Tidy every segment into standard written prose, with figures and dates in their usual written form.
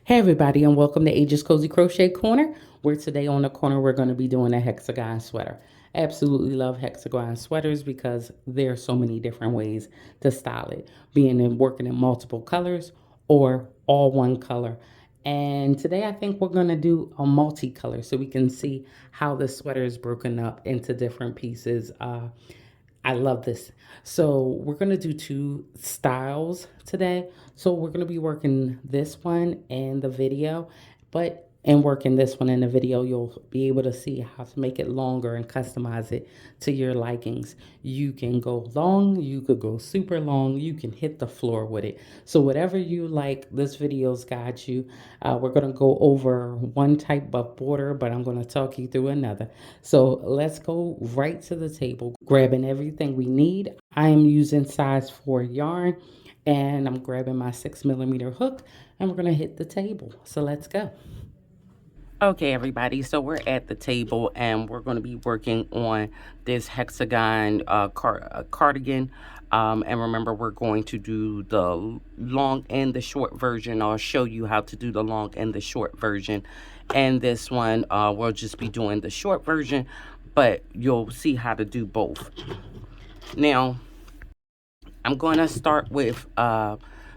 Hey everybody, and welcome to Age's Cozy Crochet Corner, where today on the corner we're going to be doing a hexagon sweater. I absolutely love hexagon sweaters because there are so many different ways to style it, being in working in multiple colors or all one color. And today I think we're going to do a multicolor so we can see how the sweater is broken up into different pieces. I love this. So we're going to do two styles today. So we're going to be working this one in the video, but in working this one in the video, you'll be able to see how to make it longer and customize it to your likings. You can go long, you could go super long, you can hit the floor with it. So whatever you like, this video's got you. We're going to go over one type of border, but I'm going to talk you through another. So let's go right to the table, grabbing everything we need. I am using size 4 yarn, and I'm grabbing my 6mm hook, and we're going to hit the table. So let's go. Okay, everybody, so we're at the table and we're going to be working on this hexagon cardigan. And remember, we're going to do the long and the short version. I'll show you how to do the long and the short version. And this one, we'll just be doing the short version, but you'll see how to do both. Now, I'm going to start with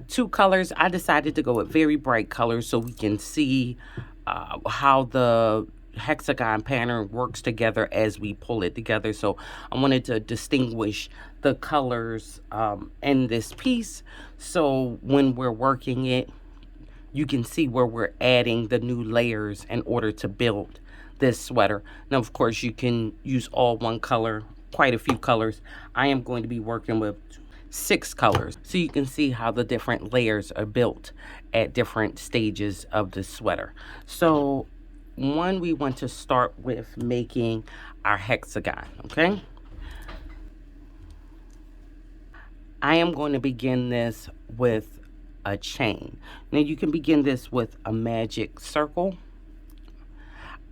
two colors. I decided to go with very bright colors so we can see how the hexagon pattern works together as we pull it together. So I wanted to distinguish the colors in this piece, so when we're working it, you can see where we're adding the new layers in order to build this sweater. Now, of course, you can use all one color, quite a few colors. I am going to be working with 6 colors, so you can see how the different layers are built at different stages of the sweater. So one, we want to start with making our hexagon. Okay, I am going to begin this with a chain. Now you can begin this with a magic circle.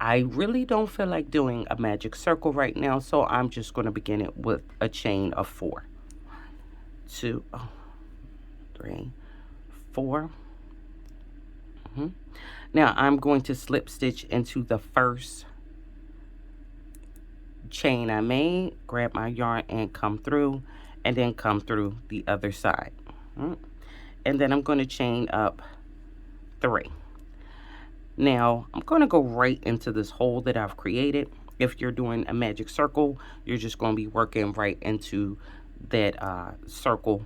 I really don't feel like doing a magic circle right now, so I'm just going to begin it with a chain of 4. 2, 3, 4. Now I'm going to slip stitch into the first chain I made, grab my yarn and come through, and then come through the other side. And then I'm going to chain up 3. Now I'm going to go right into this hole that I've created. If you're doing a magic circle, you're just going to be working right into that circle.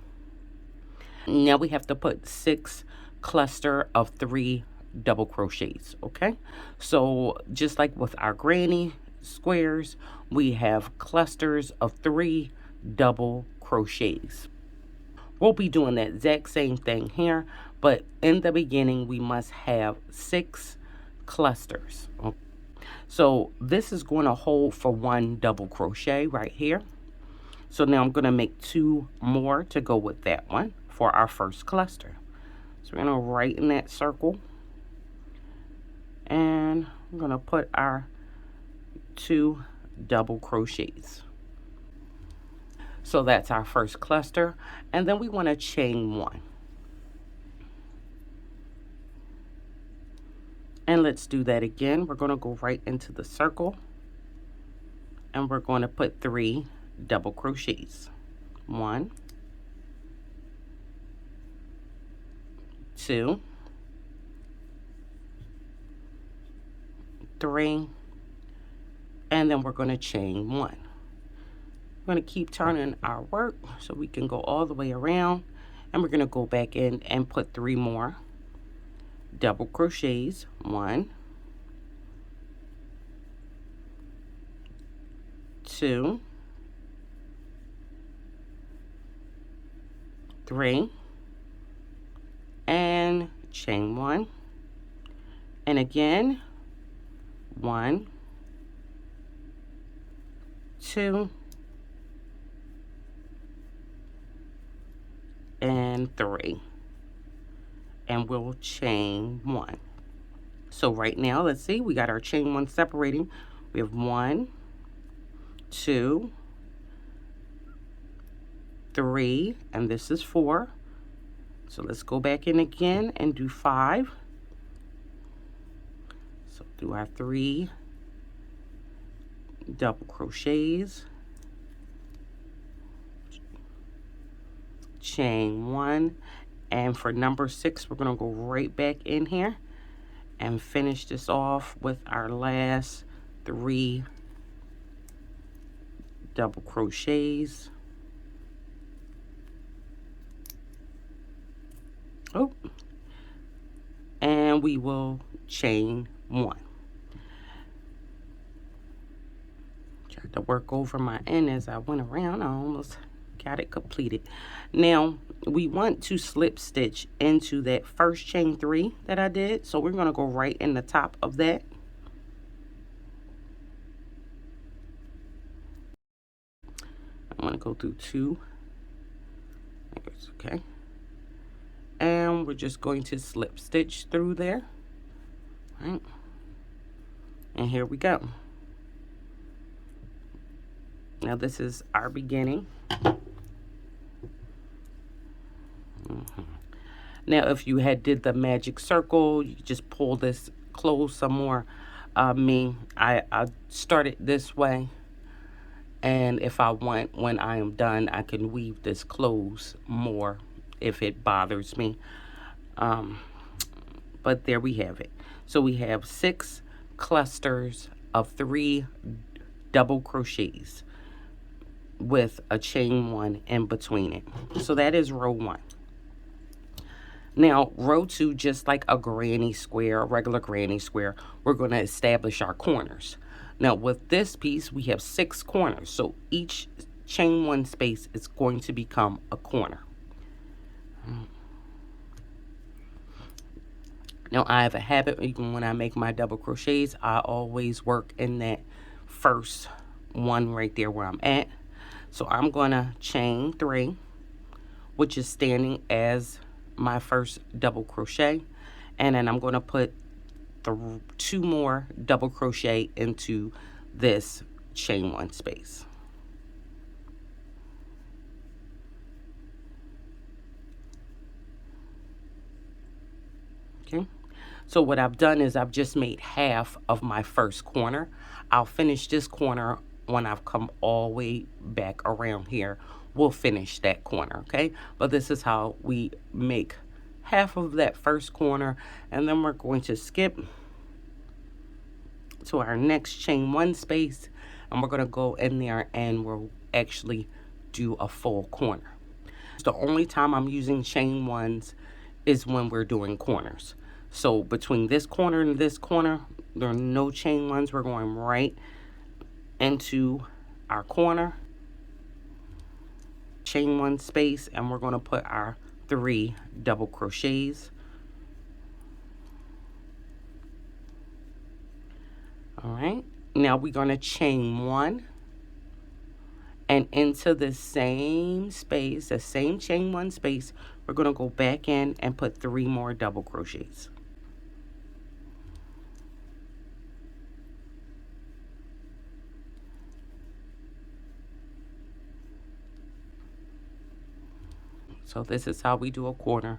Now we have to put 6 cluster of 3 double crochets. Okay, so just like with our granny squares, we have clusters of 3 double crochets. We'll be doing that exact same thing here, but in the beginning we must have 6 clusters. So this is going to hold for 1 double crochet right here. So now I'm going to make 2 more to go with that one for our first cluster. So we're going to right in that circle, and I'm going to put our 2 double crochets. So that's our first cluster, and then we want to chain 1. And let's do that again. We're going to go right into the circle, and we're going to put 3 double crochets. 1, 2, 3, and then we're going to chain 1. We're going to keep turning our work so we can go all the way around, and we're going to go back in and put 3 more double crochets. 1, 2, 3, and chain 1, and again 1, 2, and 3, and we'll chain 1. So right now, let's see, we got our chain 1 separating. We have 1, 2, 3, and this is 4. So let's go back in again and do 5, do our 3 double crochets, chain 1, and for number 6 we're going to go right back in here and finish this off with our last 3 double crochets. Oh, and we will chain 1. Tried to work over my end as I went around. I almost got it completed. Now we want to slip stitch into that first chain 3 that I did, so we're going to go right in the top of that. I'm going to go through 2. Okay, and we're just going to slip stitch through there. All right, and here we go. Now this is our beginning. Now if you had did the magic circle, you just pull this close some more. I started this way, and if I want, when I am done, I can weave this close more if it bothers me. But there we have it. So we have 6 clusters of 3 double crochets with a chain 1 in between it. So that is row 1. Now row 2, just like a granny square, a regular granny square, we're going to establish our corners. Now with this piece we have 6 corners, so each chain 1 space is going to become a corner. Now I have a habit, even when I make my double crochets, I always work in that first one right there where I'm at. So I'm going to chain 3, which is standing as my first double crochet, and then I'm going to put 2 more double crochet into this chain 1 space. Okay, so what I've done is I've just made half of my first corner. I'll finish this corner when I've come all the way back around here. We'll finish that corner, okay? But this is how we make half of that first corner, and then we're going to skip to our next chain 1 space, and we're going to go in there and we'll actually do a full corner. The only time I'm using chain 1s is when we're doing corners. So between this corner and this corner, there are no chain 1s. We're going right into our corner, chain 1 space, and we're going to put our 3 double crochets. All right, now we're going to chain 1, and into the same space, the same chain 1 space, we're going to go back in and put 3 more double crochets. So this is how we do a corner: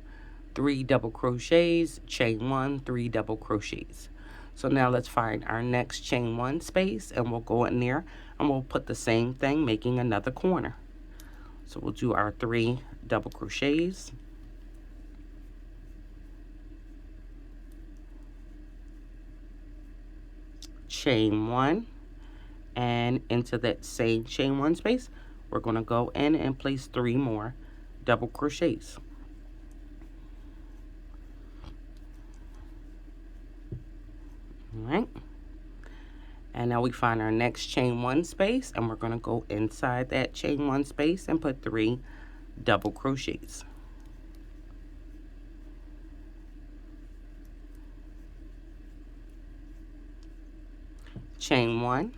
3 double crochets, chain 1, 3 double crochets. So now let's find our next chain 1 space, and we'll go in there and we'll put the same thing, making another corner. So we'll do our 3 double crochets, chain 1, and into that same chain 1 space, we're going to go in and place 3 more double crochets. All right, and now we find our next chain 1 space, and we're going to go inside that chain 1 space and put 3 double crochets. Chain 1,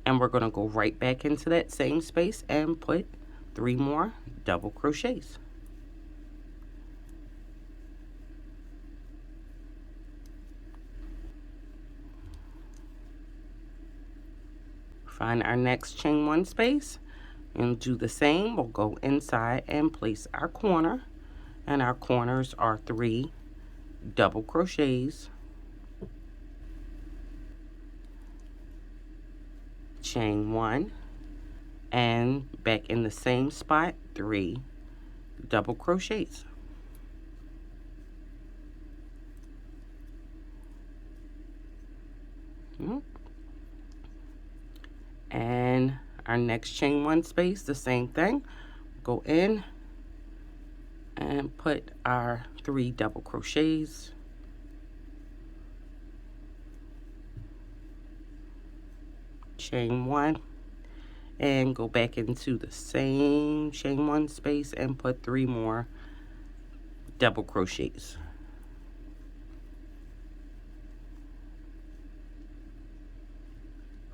and we're going to go right back into that same space and put 3 more double crochets. Find our next chain 1 space and do the same. We'll go inside and place our corner, and our corners are 3 double crochets. chain 1, and back in the same spot, 3 double crochets. And our next chain 1 space, the same thing. Go in and put our 3 double crochets. Chain 1 and go back into the same chain 1 space and put 3 more double crochets.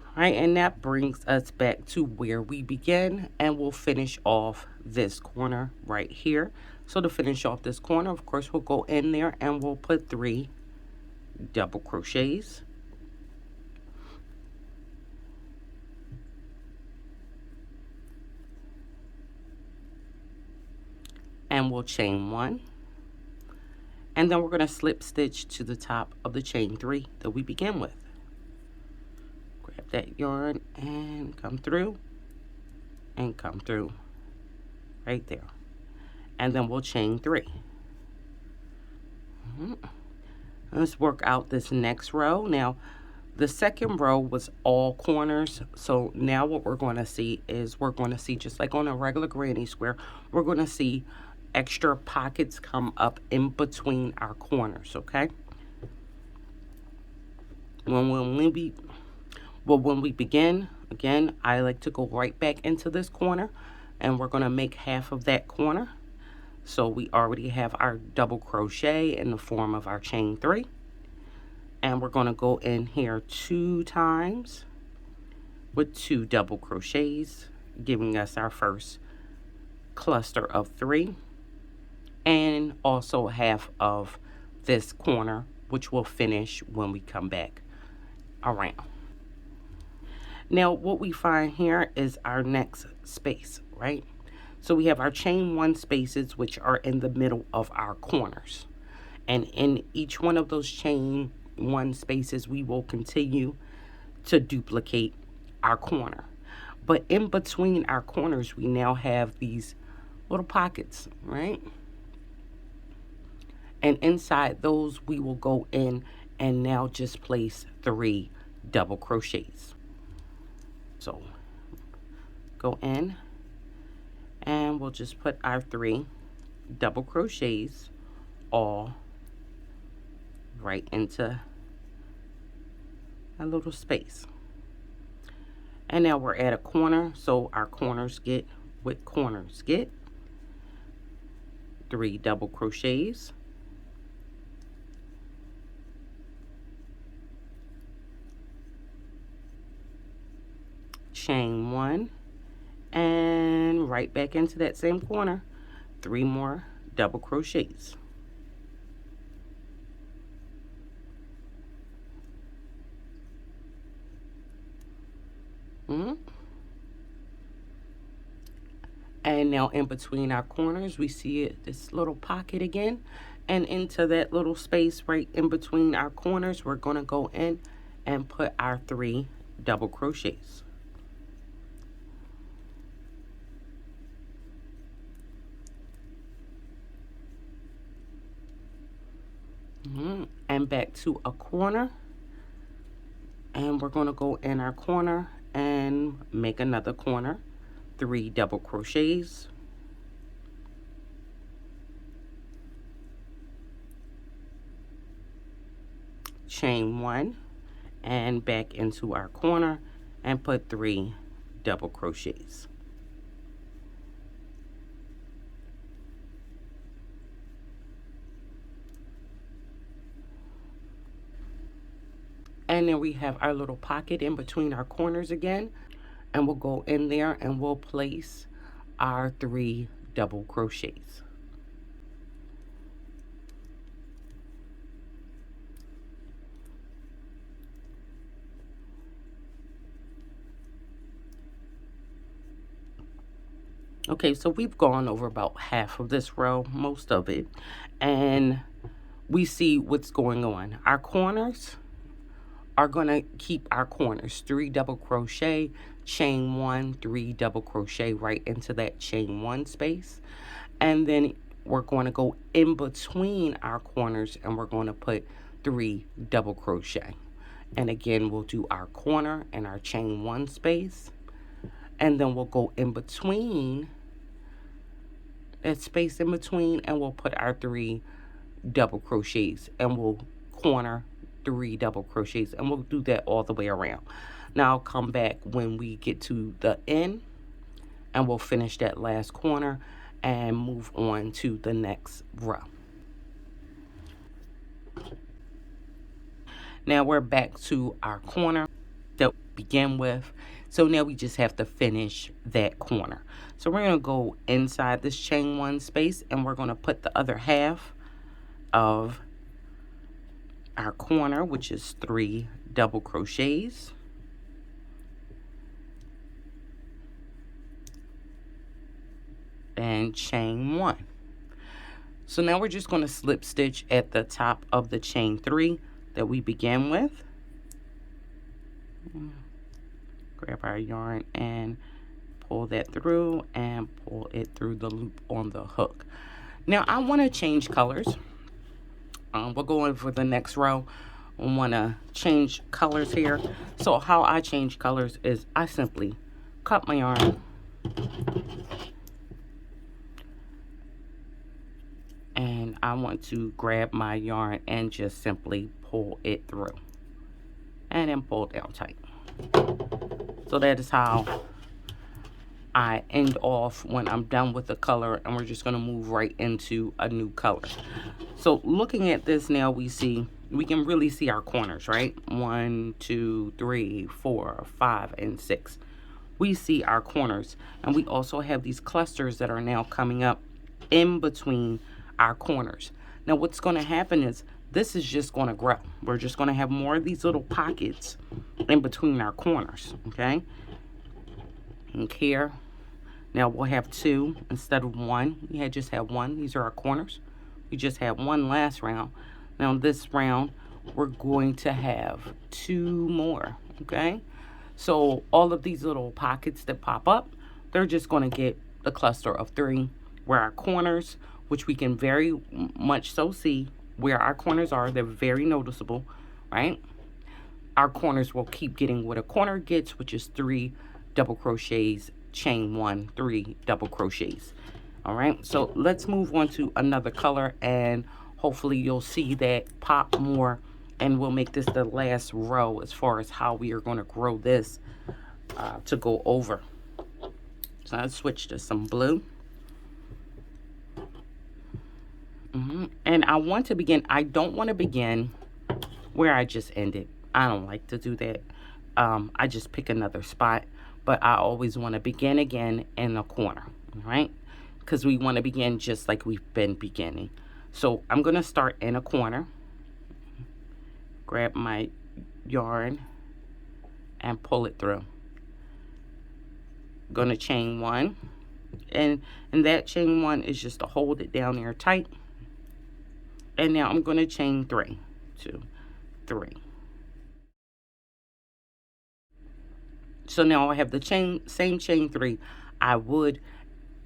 All right, and that brings us back to where we began, and we'll finish off this corner right here. So to finish off this corner, of course, we'll go in there and we'll put 3 double crochets. And we'll chain 1. And then we're going to slip stitch to the top of the chain 3 that we began with. Grab that yarn and come through and come through right there. And then we'll chain 3. Let's work out this next row. Now, the second row was all corners. So now what we're going to see is we're going to see, just like on a regular granny square, we're going to see extra pockets come up in between our corners, okay? When we begin, again, I like to go right back into this corner, and we're going to make half of that corner. So we already have our double crochet in the form of our chain 3. And we're going to go in here 2 times with 2 double crochets, giving us our first cluster of 3. And also half of this corner, which will finish when we come back around. Now, what we find here is our next space, right? So we have our chain 1 spaces, which are in the middle of our corners. And in each one of those chain 1 spaces, we will continue to duplicate our corner. But in between our corners, we now have these little pockets, right? And inside those, we will go in and now just place 3 double crochets. So go in and we'll just put our 3 double crochets all right into a little space. And now we're at a corner, so our corners get what corners get. 3 double crochets. Chain 1 and right back into that same corner, 3 more double crochets. And now in between our corners, we see this little pocket again, and into that little space right in between our corners, we're going to go in and put our 3 double crochets. And back to a corner, and we're going to go in our corner and make another corner, 3 double crochets. Chain 1 and back into our corner and put 3 double crochets. And then we have our little pocket in between our corners again, and we'll go in there and we'll place our 3 double crochets. Okay, so we've gone over about half of this row, most of it, and we see what's going on. Our corners are going to keep our corners. 3 double crochet, chain 1, 3 double crochet right into that chain 1 space. And then we're going to go in between our corners and we're going to put 3 double crochet. And again, we'll do our corner and our chain 1 space. And then we'll go in between that space in between and we'll put our 3 double crochets and we'll corner 3 double crochets, and we'll do that all the way around. Now I'll come back when we get to the end and we'll finish that last corner and move on to the next row. Now we're back to our corner that we began with. So now we just have to finish that corner. So we're going to go inside this chain 1 space and we're going to put the other half of our corner, which is 3 double crochets. And chain 1. So now we're just going to slip stitch at the top of the chain 3 that we began with. Grab our yarn and pull that through and pull it through the loop on the hook. Now I want to change colors. We're going for the next row. I want to change colors here. So how I change colors is I simply cut my yarn and I want to grab my yarn and just simply pull it through and then pull down tight. So that is how I end off when I'm done with the color, and we're just going to move right into a new color. So looking at this now, we can really see our corners, right? 1, 2, 3, 4, 5, and 6. We see our corners, and we also have these clusters that are now coming up in between our corners. Now what's going to happen is this is just going to grow. We're just going to have more of these little pockets in between our corners, okay? And here, now we'll have 2 instead of 1. We had just had 1. These are our corners. We just had 1 last round. Now this round, we're going to have 2 more, okay? So all of these little pockets that pop up, they're just going to get the cluster of 3, where our corners, which we can very much so see where our corners are, they're very noticeable, right? Our corners will keep getting what a corner gets, which is 3 double crochets, chain 1, 3 double crochets. All right, so let's move on to another color, and hopefully you'll see that pop more, and we'll make this the last row as far as how we are going to grow this to go over. So let's switch to some blue. And I want to begin, I don't want to begin where I just ended. I don't like to do that. I just pick another spot, but I always want to begin again in the corner, right? Because we want to begin just like we've been beginning. So I'm going to start in a corner, grab my yarn and pull it through. Going to chain 1, and that chain 1 is just to hold it down there tight. And now I'm going to chain 3, 2, 3. So now I have the same chain 3 I would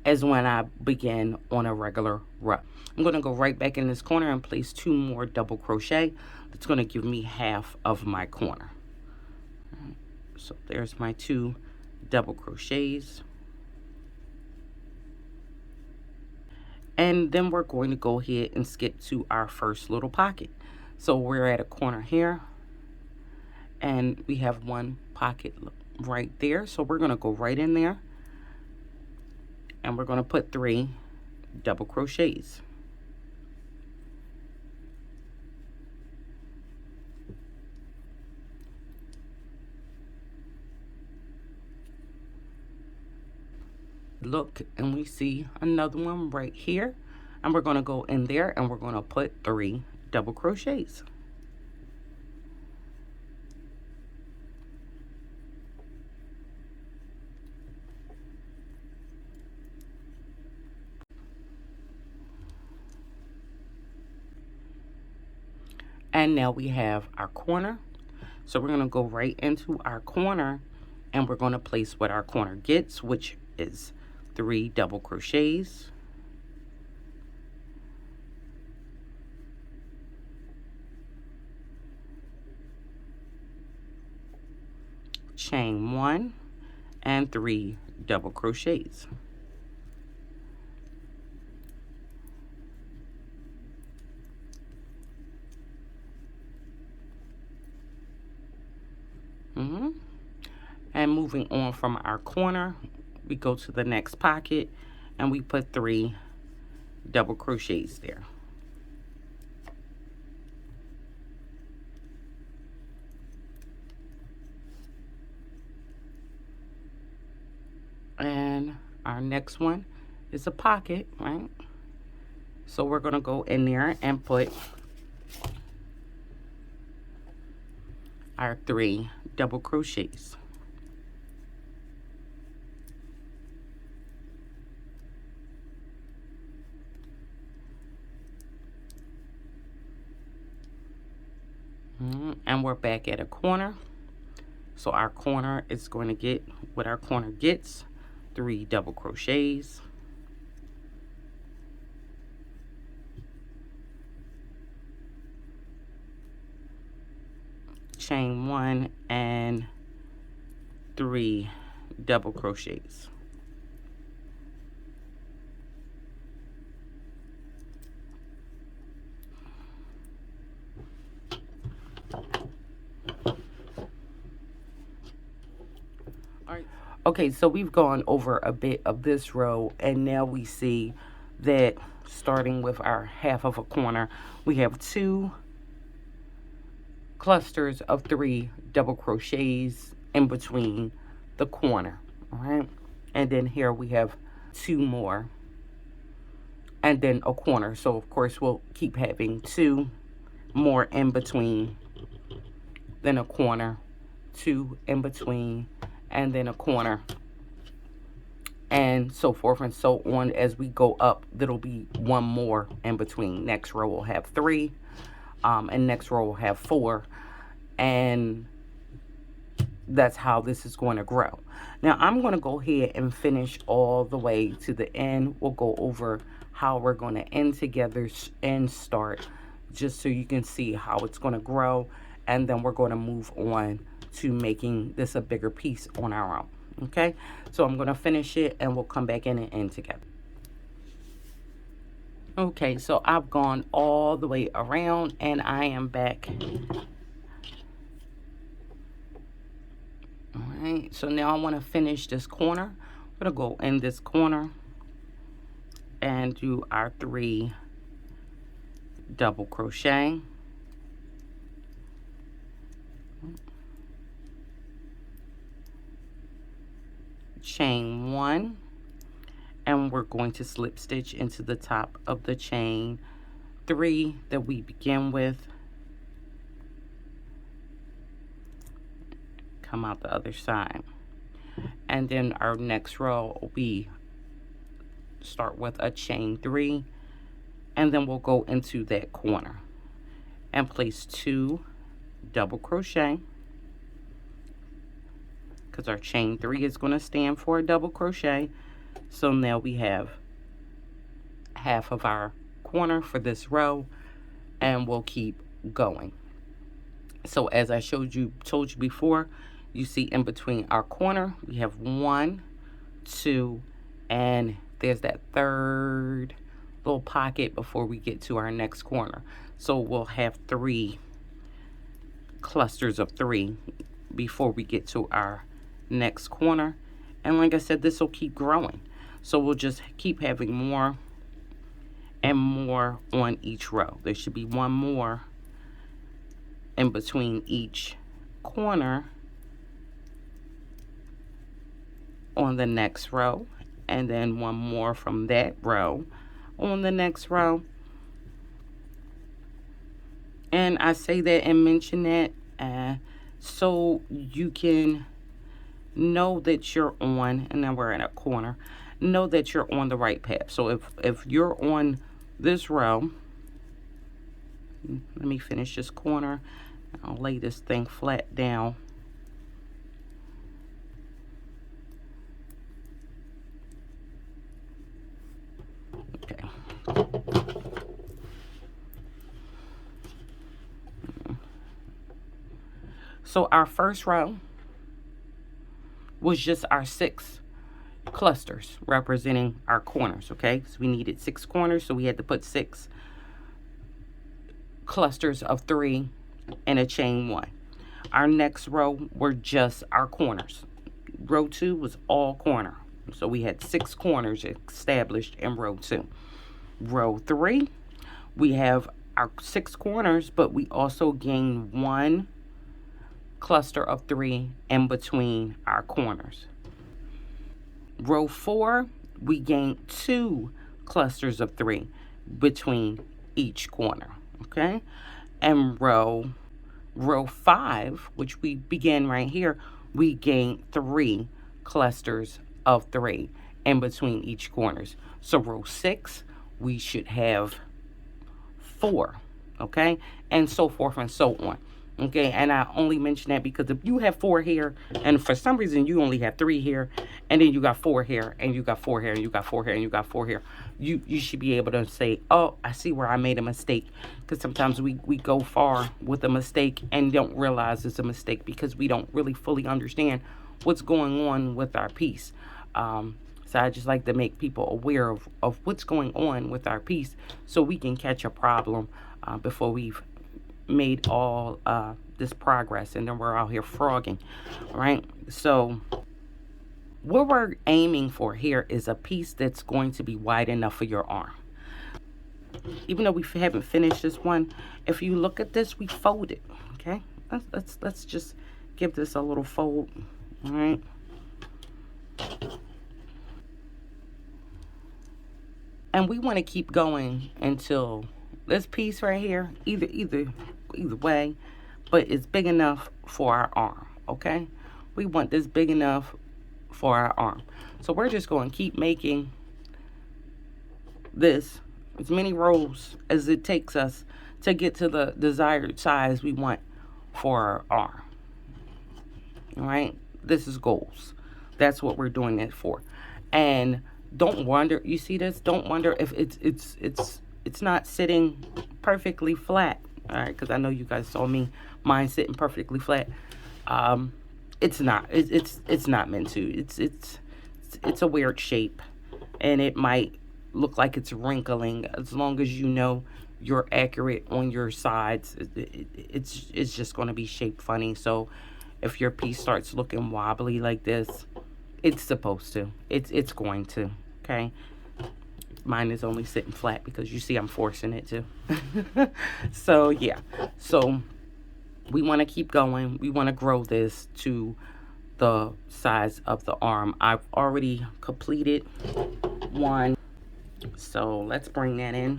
as when I began on a regular row. I'm going to go right back in this corner and place 2 more double crochet. That's going to give me half of my corner. So there's my 2 double crochets. And then we're going to go ahead and skip to our first little pocket. So we're at a corner here, and we have 1 pocket right there. So we're going to go right in there, and we're going to put 3 double crochets. Look, and we see another one right here, and we're going to go in there and we're going to put 3 double crochets. And now we have our corner. So we're going to go right into our corner, and we're going to place what our corner gets, which is 3 double crochets. Chain 1 and 3 double crochets. And moving on from our corner, we go to the next pocket and we put 3 double crochets there. And our next one is a pocket, right? So we're going to go in there and put our 3 double crochets. And we're back at a corner. So our corner is going to get what our corner gets, 3 double crochets. Chain 1 and 3 double crochets. Okay, so we've gone over a bit of this row, and now we see that starting with our half of a corner, we have 2 clusters of 3 double crochets in between the corner, all right? And then here we have 2 more, and then a corner. So of course we'll keep having 2 more in between, then a corner, 2 in between, and then a corner, and so forth and so on. As we go up, there'll be 1 more in between. Next row will have 3, and next row will have 4, and that's how this is going to grow. Now I'm going to go ahead and finish all the way to the end. We'll go over how we're going to end together and start, just so you can see how it's going to grow, and then we're going to move on to making this a bigger piece on our own. Okay, so I'm going to finish it and we'll come back in and end together. Okay, so I've gone all the way around and I am back. All right, so now I want to finish this corner. I'm going to go in this corner and do our 3 double crochet. Chain 1, and we're going to slip stitch into the top of the chain 3 that we begin with. Come out the other side, and then our next row we start with a chain 3, and then we'll go into that corner and place 2 double crochet, because our chain 3 is going to stand for a double crochet. So now we have half of our corner for this row, and we'll keep going. So as I told you before, you see in between our corner we have 1, 2, and there's that 3rd little pocket before we get to our next corner. So we'll have 3 clusters of 3 before we get to our next corner. And like I said, this will keep growing, so we'll just keep having more and more on each row. There should be 1 more in between each corner on the next row, and then 1 more from that row on the next row. And I say that and mention that so you can know that you're on, and now we're in a corner, know that you're on the right path. So if you're on this row, let me finish this corner, I'll lay this thing flat down. Okay. So our first row was just our 6 clusters representing our corners, okay? So we needed 6 corners, so we had to put 6 clusters of 3 in a chain 1. Our next row were just our corners. Row 2 was all corner. So we had 6 corners established in row 2. Row 3, we have our 6 corners, but we also gained 1 cluster of 3 in between our corners. Row 4, we gained 2 clusters of 3 between each corner, okay? And row 5, which we began right here, we gained 3 clusters of 3 in between each corners. So row 6, we should have 4, okay? And so forth and so on. Okay, and I only mention that because if you have 4 here, and for some reason you only have 3 here, and then you got 4 here, and you got 4 here, and you got 4 here, and you got 4 here, you should be able to say, oh, I see where I made a mistake. Because sometimes we go far with a mistake and don't realize it's a mistake because we don't really fully understand what's going on with our piece. So I just like to make people aware of what's going on with our piece so we can catch a problem before we've made all this progress, and then we're out here frogging, right? So what we're aiming for here is a piece that's going to be wide enough for your arm. Even though we haven't finished this one, if you look at this, we fold it, okay? Let's just give this a little fold, all right? And we want to keep going until this piece right here, either way, but it's big enough for our arm, okay? We want this big enough for our arm. So we're just going to keep making this as many rows as it takes us to get to the desired size we want for our arm. All right? This is goals. That's what we're doing it for. And don't wonder, you see this? Don't wonder if it's not sitting perfectly flat. All right, because I know you guys saw mine sitting perfectly flat. It's not. It's not meant to. It's a weird shape, and it might look like it's wrinkling. As long as you know you're accurate on your sides, it's just going to be shaped funny. So if your piece starts looking wobbly like this, it's supposed to. It's going to. Okay. Mine is only sitting flat because you see I'm forcing it to. So yeah, so we want to keep going. We want to grow this to the size of the arm. I've already completed one, so let's bring that in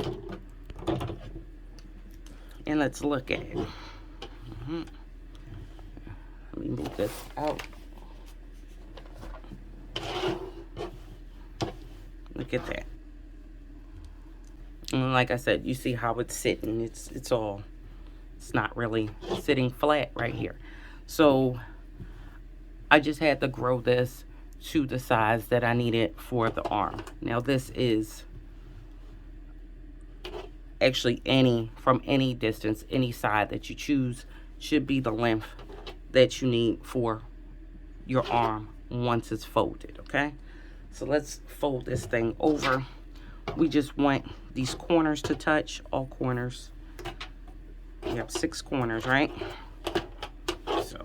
and let's look at it. Let me move this out. Look at that. And like I said, you see how it's sitting. It's not really sitting flat right here. So I just had to grow this to the size that I needed for the arm. Now this is actually from any distance, any side that you choose should be the length that you need for your arm once it's folded, okay? So let's fold this thing over. We just want these corners to touch, all corners. We have 6 corners, right? So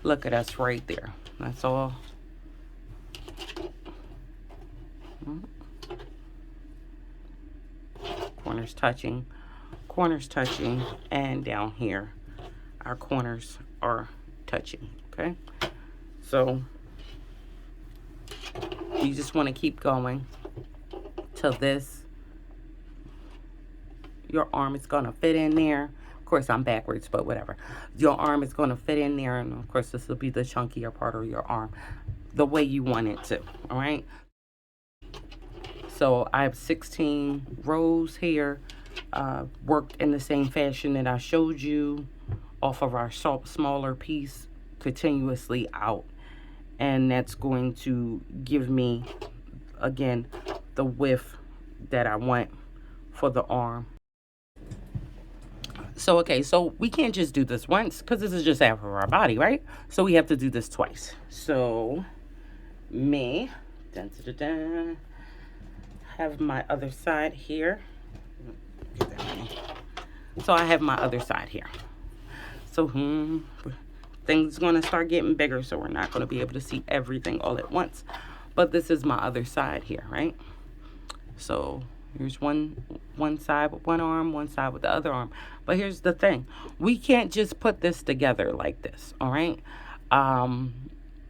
look at us right there. That's all. Corners touching, and down here, our corners are touching, okay? So you just want to keep going till this. Your arm is going to fit in there. Of course, I'm backwards, but whatever. Your arm is going to fit in there, and of course, this will be the chunkier part of your arm, the way you want it to, all right? So I have 16 rows here, worked in the same fashion that I showed you off of our smaller piece continuously out, and that's going to give me, again, the width that I want for the arm. So okay, so we can't just do this once because this is just half of our body, right? So we have to do this twice. So me, dun, dun, dun, dun, have my other side here. So I have my other side here. So things gonna start getting bigger, so we're not gonna be able to see everything all at once. But this is my other side here, right? So here's one side with one arm, one side with the other arm. But here's the thing. We can't just put this together like this, all right?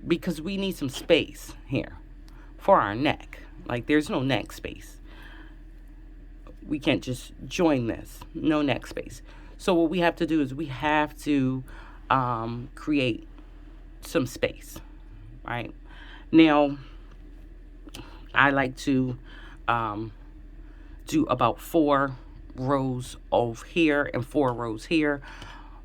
Because we need some space here for our neck. Like, there's no neck space. We can't just join this. No neck space. So what we have to do is we have to create some space, right? Now, I like to do about 4 rows of here and 4 rows here.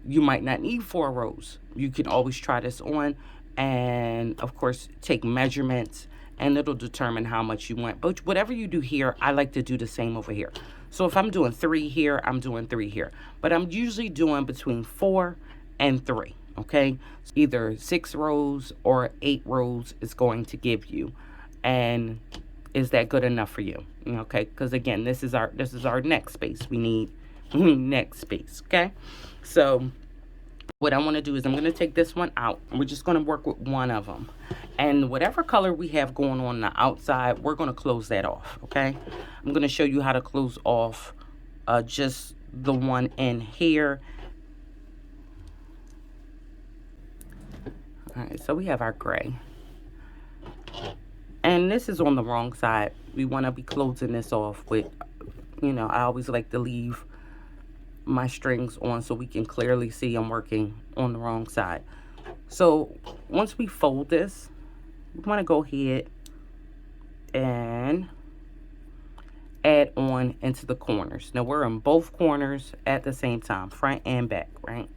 You might not need 4 rows. You can always try this on and, of course, take measurements, and it'll determine how much you want. But whatever you do here, I like to do the same over here. So if I'm doing 3 here, I'm doing 3 here. But I'm usually doing between 4 and 3, okay? Either 6 rows or 8 rows is going to give you. And is that good enough for you? Okay, because again, this is our neck space. We need neck space, okay? So what I want to do is I'm going to take this one out. We're just going to work with one of them. And whatever color we have going on the outside, we're going to close that off, okay? I'm going to show you how to close off just the one in here. All right, so we have our gray. And this is on the wrong side. We want to be closing this off with, you know, I always like to leave my strings on so we can clearly see I'm working on the wrong side. So once we fold this, we want to go ahead and add on into the corners. Now we're in both corners at the same time, front and back, right?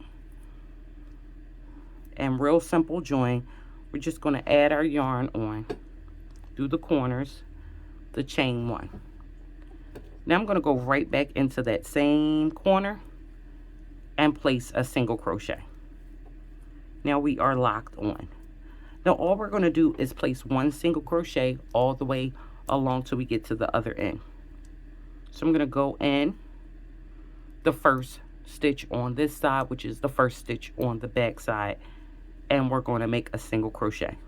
And real simple join. We're just going to add our yarn on through the corners, the chain 1. Now I'm going to go right back into that same corner and place a single crochet. Now we are locked on. Now all we're going to do is place 1 single crochet all the way along till we get to the other end. So I'm going to go in the first stitch on this side, which is the first stitch on the back side, and we're going to make a single crochet.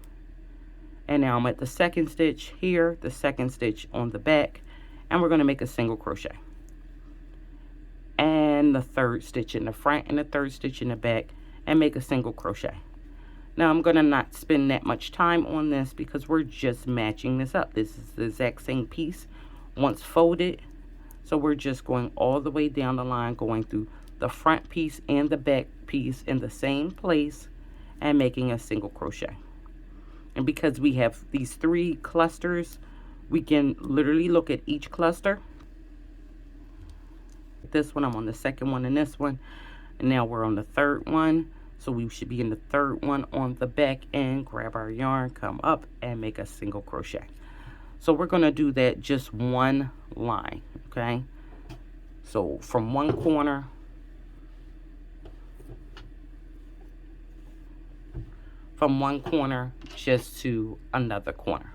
And now I'm at the second stitch here, the second stitch on the back, and we're going to make a single crochet. And the third stitch in the front and the third stitch in the back, and make a single crochet. Now I'm going to not spend that much time on this because we're just matching this up. This is the exact same piece once folded. So we're just going all the way down the line, going through the front piece and the back piece in the same place and making a single crochet. And because we have these 3 clusters, we can literally look at each cluster. This one, I'm on the second one and this one. And now we're on the third one. So we should be in the third one on the back end. Grab our yarn, come up and make a single crochet. So we're going to do that just one line, okay? So from one corner just to another corner.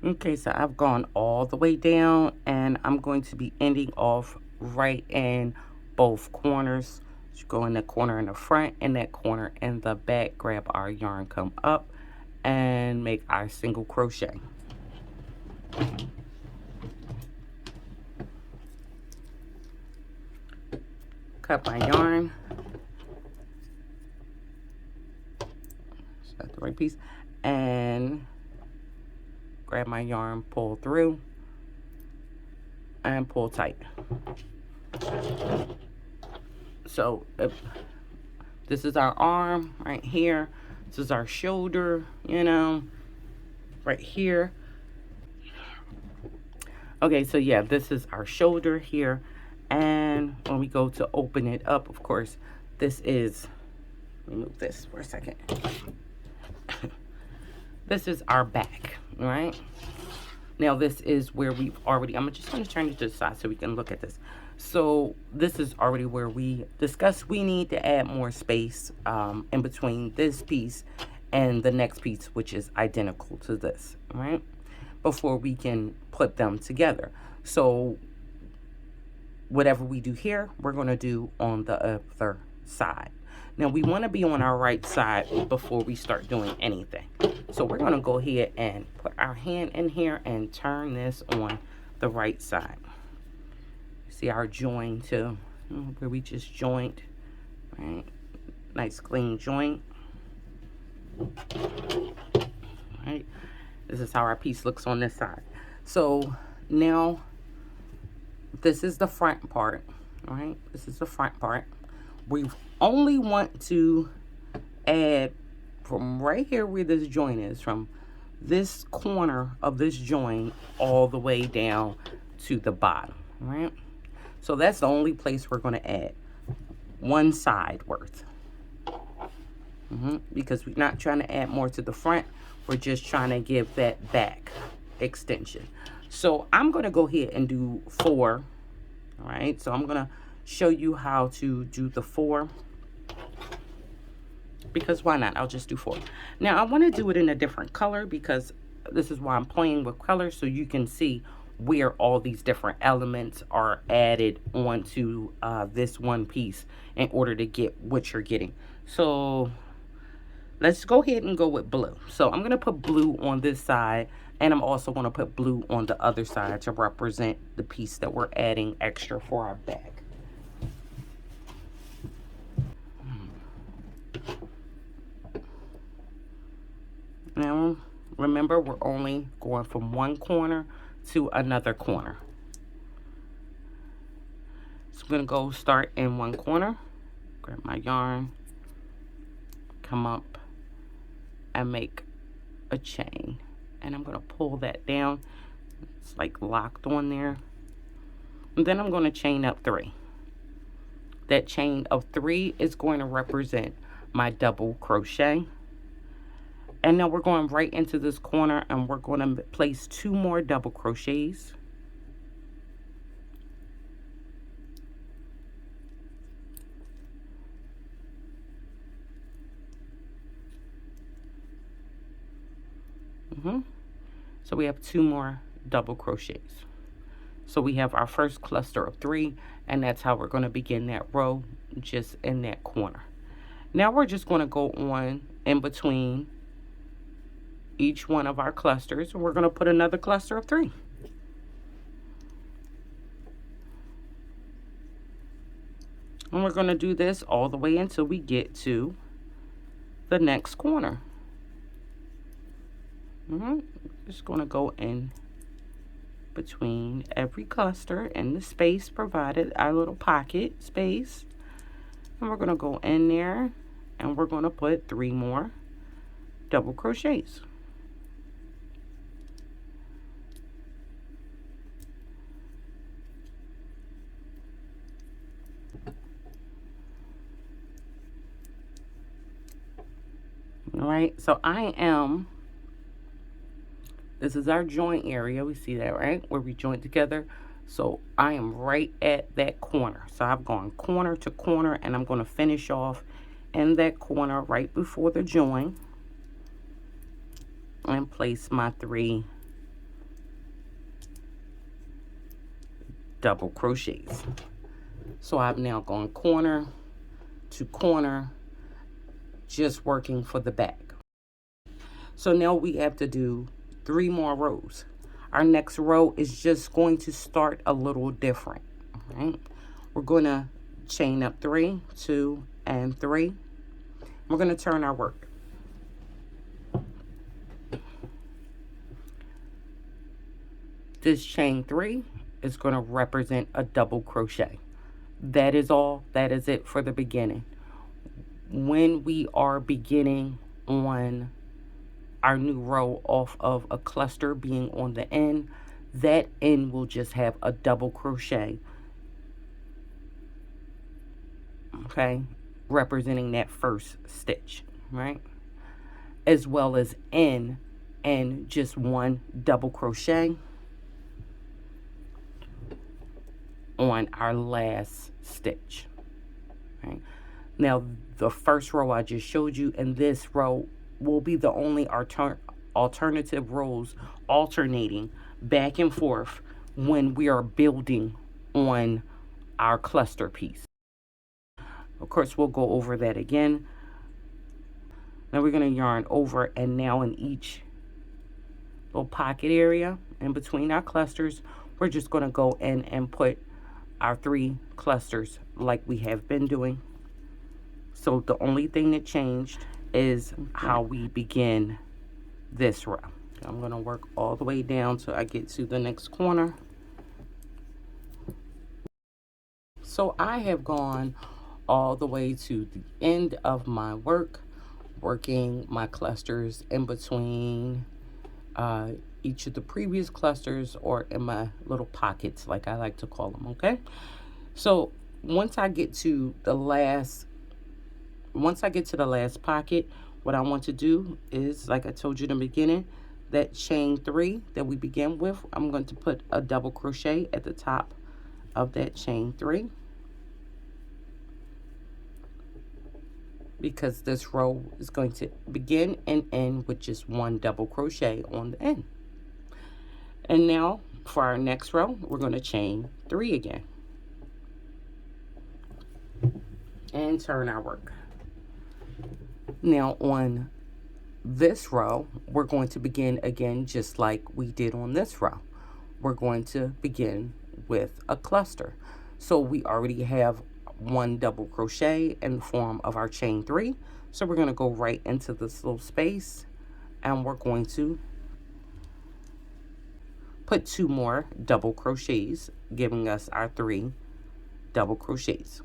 Okay, so I've gone all the way down and I'm going to be ending off right in both corners. So go in the corner in the front and that corner in the back, grab our yarn, come up and make our single crochet. Cut my yarn. Is that the right piece? And grab my yarn, pull through and pull tight. So this is our arm right here. This is our shoulder, you know, right here. Okay, so yeah, this is our shoulder here. And when we go to open it up, of course, this is, let me move this for a second. This is our back, right? Now this is where we've already, I'm just going to turn it to the side so we can look at this. So this is already where we discussed we need to add more space in between this piece and the next piece, which is identical to this, right? Before we can put them together. So whatever we do here, we're going to do on the other side. Now we want to be on our right side before we start doing anything. So we're going to go ahead and put our hand in here and turn this on the right side. See our join too, where we just joint, right? Nice clean joint. Right. This is how our piece looks on this side. So now this is the front part, right? This is the front part. We only want to add from right here where this joint is, from this corner of this joint all the way down to the bottom, right? So that's the only place we're going to add one side worth. Because we're not trying to add more to the front. We're just trying to give that back extension. So I'm going to go ahead and do 4. All right. So I'm going to show you how to do the 4. Because why not? I'll just do 4. Now I want to do it in a different color because this is why I'm playing with colors, so you can see where all these different elements are added onto this one piece in order to get what you're getting. So let's go ahead and go with blue. So I'm going to put blue on this side, and I'm also going to put blue on the other side to represent the piece that we're adding extra for our back. Now, remember, we're only going from one corner to another corner. So I'm going to go start in one corner, grab my yarn, come up and make a chain. And I'm going to pull that down. It's like locked on there. And then I'm going to chain up 3. That chain of 3 is going to represent my double crochet. And now we're going right into this corner, and we're going to place 2 more double crochets. So we have 2 more double crochets. So we have our first cluster of 3, and that's how we're going to begin that row, just in that corner. Now we're just going to go on in between each one of our clusters, and we're going to put another cluster of 3. And we're going to do this all the way until we get to the next corner. Just going to go in between every cluster in the space provided, our little pocket space. And we're going to go in there, and we're going to put 3 more double crochets. All right, so this is our joint area. We see that, right? Where we joint together. So I am right at that corner. So I've gone corner to corner, and I'm going to finish off in that corner right before the join and place my 3 double crochets. So I've now gone corner to corner, just working for the back. So now we have to do 3 more rows. Our next row is just going to start a little different. All right, we're going to chain up 3, 2, and 3. We're going to turn our work. This chain 3 is going to represent a double crochet. That is all. That is it for the beginning. When we are beginning on our new row off of a cluster being on the end, that end will just have a double crochet okay, representing that first stitch, right? As well as in and just one double crochet on our last stitch, right? Now, the first row I just showed you, and this row will be the only alternative rows alternating back and forth when we are building on our cluster piece. Of course, we'll go over that again. Now we're going to yarn over, and now in each little pocket area in between our clusters, we're just going to go in and put our 3 clusters like we have been doing. So the only thing that changed is how we begin this row. I'm going to work all the way down till I get to the next corner. So I have gone all the way to the end of my work, working my clusters in between each of the previous clusters, or in my little pockets, like I like to call them, okay? So once I get to the last pocket, what I want to do is, like I told you in the beginning, that chain 3 that we began with, I'm going to put a double crochet at the top of that chain 3, because this row is going to begin and end with just one double crochet on the end. And now for our next row, we're going to chain 3 again and turn our work. Now on this row, we're going to begin again just like we did on this row. We're going to begin with a cluster. So we already have one double crochet in the form of our chain 3. So we're going to go right into this little space, and we're going to put 2 more double crochets, giving us our 3 double crochets.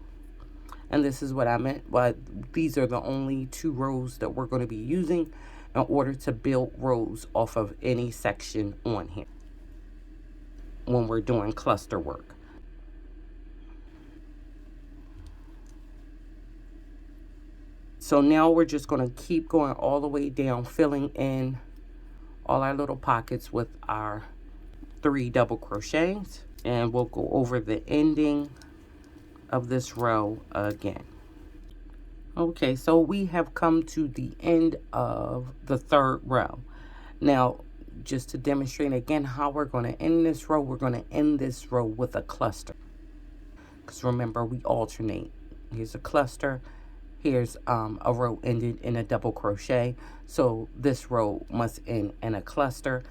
And this is what I meant, but these are the only 2 rows that we're going to be using in order to build rows off of any section on here when we're doing cluster work. So now we're just going to keep going all the way down, filling in all our little pockets with our 3 double crochets, and we'll go over the ending of this row again. Okay, so we have come to the end of the 3rd row. Now, just to demonstrate again how we're going to end this row, we're going to end this row with a cluster. Because remember, we alternate. Here's a cluster. Here's a row ended in a double crochet. So this row must end in a cluster,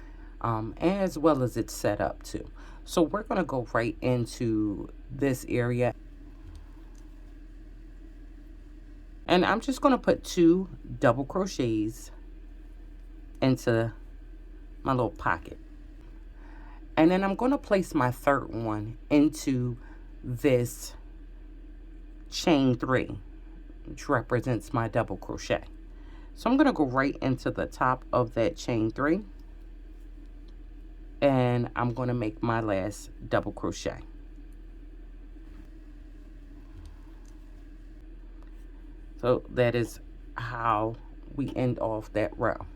as well as it's set up too. So we're going to go right into this area. And I'm just going to put 2 double crochets into my little pocket. And then I'm going to place my 3rd one into this chain 3, which represents my double crochet. So I'm going to go right into the top of that chain 3, and I'm going to make my last double crochet. So that is how we end off that row.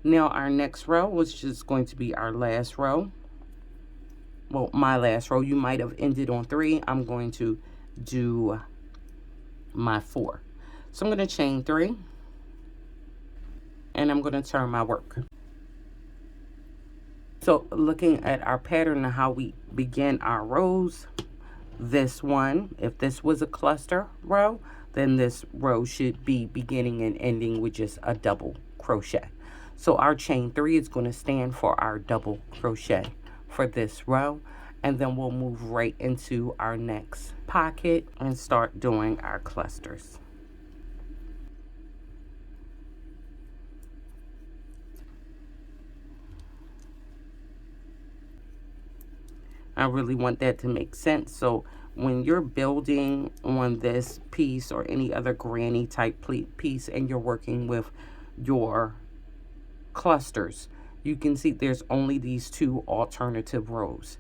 Now our next row, which is going to be our last row. Well, my last row. You might have ended on 3. I'm going to do my 4. So I'm going to chain 3, and I'm going to turn my work. So looking at our pattern and how we begin our rows, this one, if this was a cluster row, then this row should be beginning and ending with just a double crochet. So our chain 3 is going to stand for our double crochet for this row, and then we'll move right into our next pocket and start doing our clusters. I really want that to make sense. So when you're building on this piece or any other granny type piece and you're working with your clusters, you can see there's only these 2 alternative rows.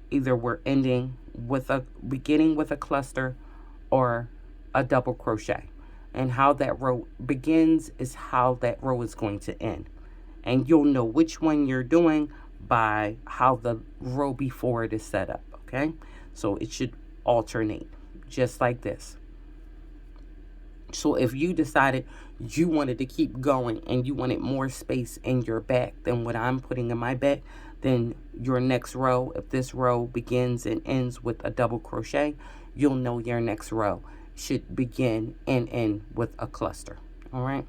Either we're beginning with a cluster or a double crochet. And how that row begins is how that row is going to end. And you'll know which one you're doing by how the row before it is set up, okay? So it should alternate, just like this. So if you decided you wanted to keep going and you wanted more space in your back than what I'm putting in my back, then your next row, if this row begins and ends with a double crochet, you'll know your next row should begin and end with a cluster. All right.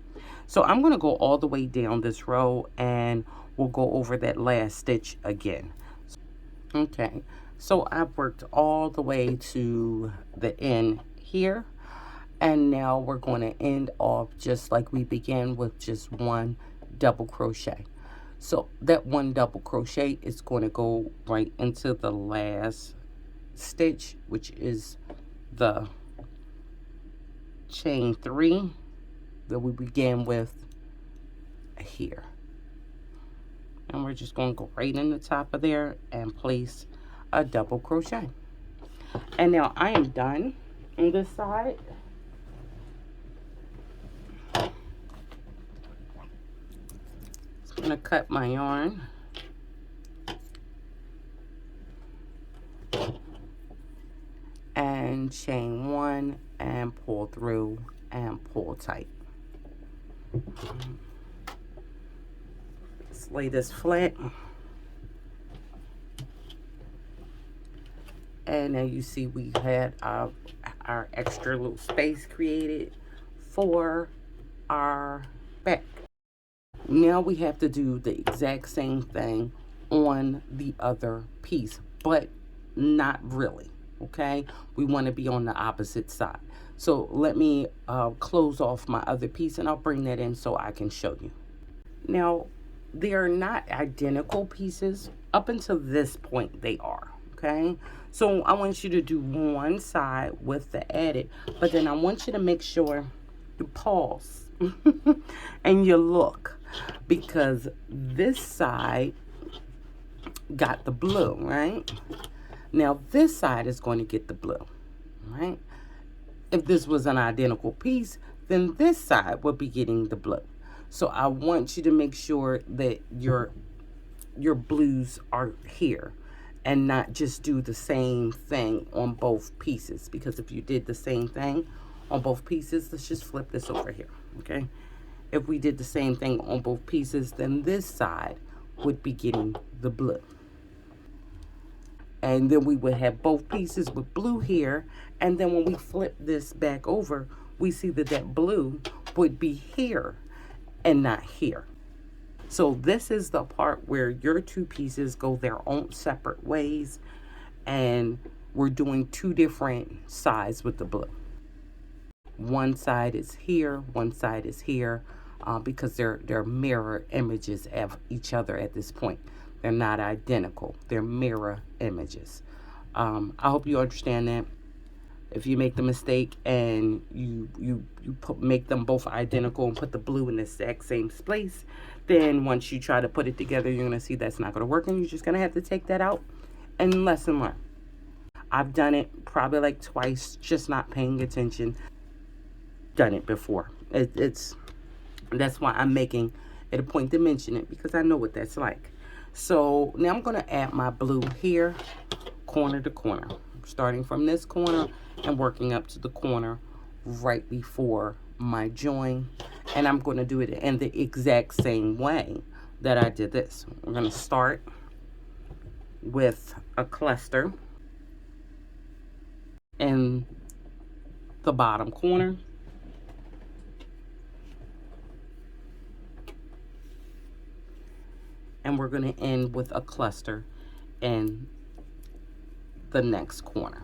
So I'm going to go all the way down this row and we'll go over that last stitch again. Okay. So I've worked all the way to the end here. And now we're going to end off just like we began, with just one double crochet. So that one double crochet is going to go right into the last stitch, which is the chain 3 that we began with here. And we're just going to go right in the top of there and place a double crochet. And now I am done on this side. I'm going to cut my yarn. And chain 1 and pull through and pull tight. Let's lay this flat. And now you see we had our extra little space created for our back. Now we have to do the exact same thing on the other piece, but not really, okay? We want to be on the opposite side. So let me close off my other piece and I'll bring that in so I can show you. Now, they are not identical pieces. Up until this point, they are, okay? So I want you to do one side with the added, but then I want you to make sure you pause and you look, because this side got the blue, right? Now this side is going to get the blue, right? If this was an identical piece, then this side would be getting the blue. So I want you to make sure that your blues are here and not just do the same thing on both pieces, because if you did the same thing on both pieces, let's just flip this over here, okay? If we did the same thing on both pieces, then this side would be getting the blue. And then we would have both pieces with blue here. And then when we flip this back over, we see that that blue would be here and not here. So this is the part where your two pieces go their own separate ways. And we're doing two different sides with the blue. One side is here, one side is here, because they're mirror images of each other at this point. They're not identical. They're mirror images. I hope you understand that. If you make the mistake and you make them both identical and put the blue in the exact same place, then once you try to put it together, you're going to see that's not going to work, and you're just going to have to take that out and lesson learn. I've done it probably like twice, just not paying attention. Done it before. That's why I'm making it a point to mention it, because I know what that's like. So now I'm going to add my blue here, corner to corner, starting from this corner and working up to the corner right before my join. And I'm going to do it in the exact same way that I did this. We're going to start with a cluster in the bottom corner. And we're going to end with a cluster in the next corner.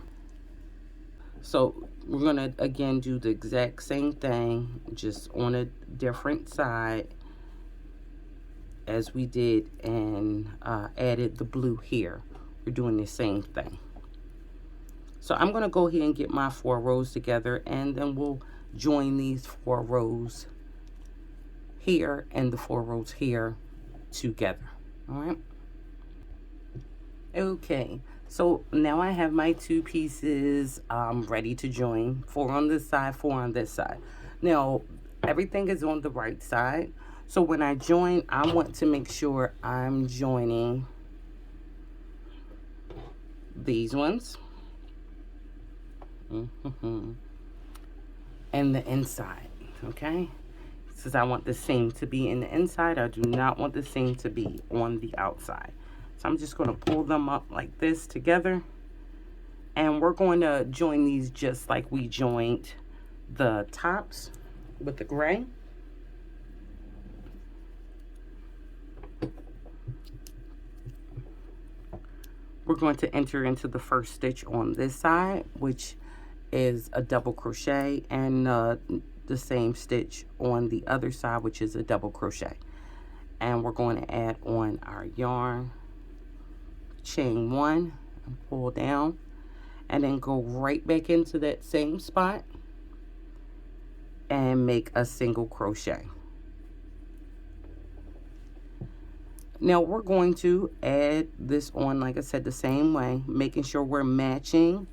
So we're going to again do the exact same thing, just on a different side as we did, and added the blue here. We're doing the same thing. So I'm going to go ahead and get my 4 rows together, and then we'll join these 4 rows here and the 4 rows here together. All right. Okay, So now I have my two pieces ready to join, 4 on this side, 4 on this side. Now everything is on the right side, so when I join, I want to make sure I'm joining these ones and the inside, okay? Since I want the seam to be in the inside, I do not want the seam to be on the outside. So I'm just going to pull them up like this together, and we're going to join these just like we joined the tops with the gray. We're going to enter into the first stitch on this side, which is a double crochet, and the same stitch on the other side, which is a double crochet. And we're going to add on our yarn, chain 1 and pull down, and then go right back into that same spot and make a single crochet. Now we're going to add this on, like I said, the same way, making sure we're matching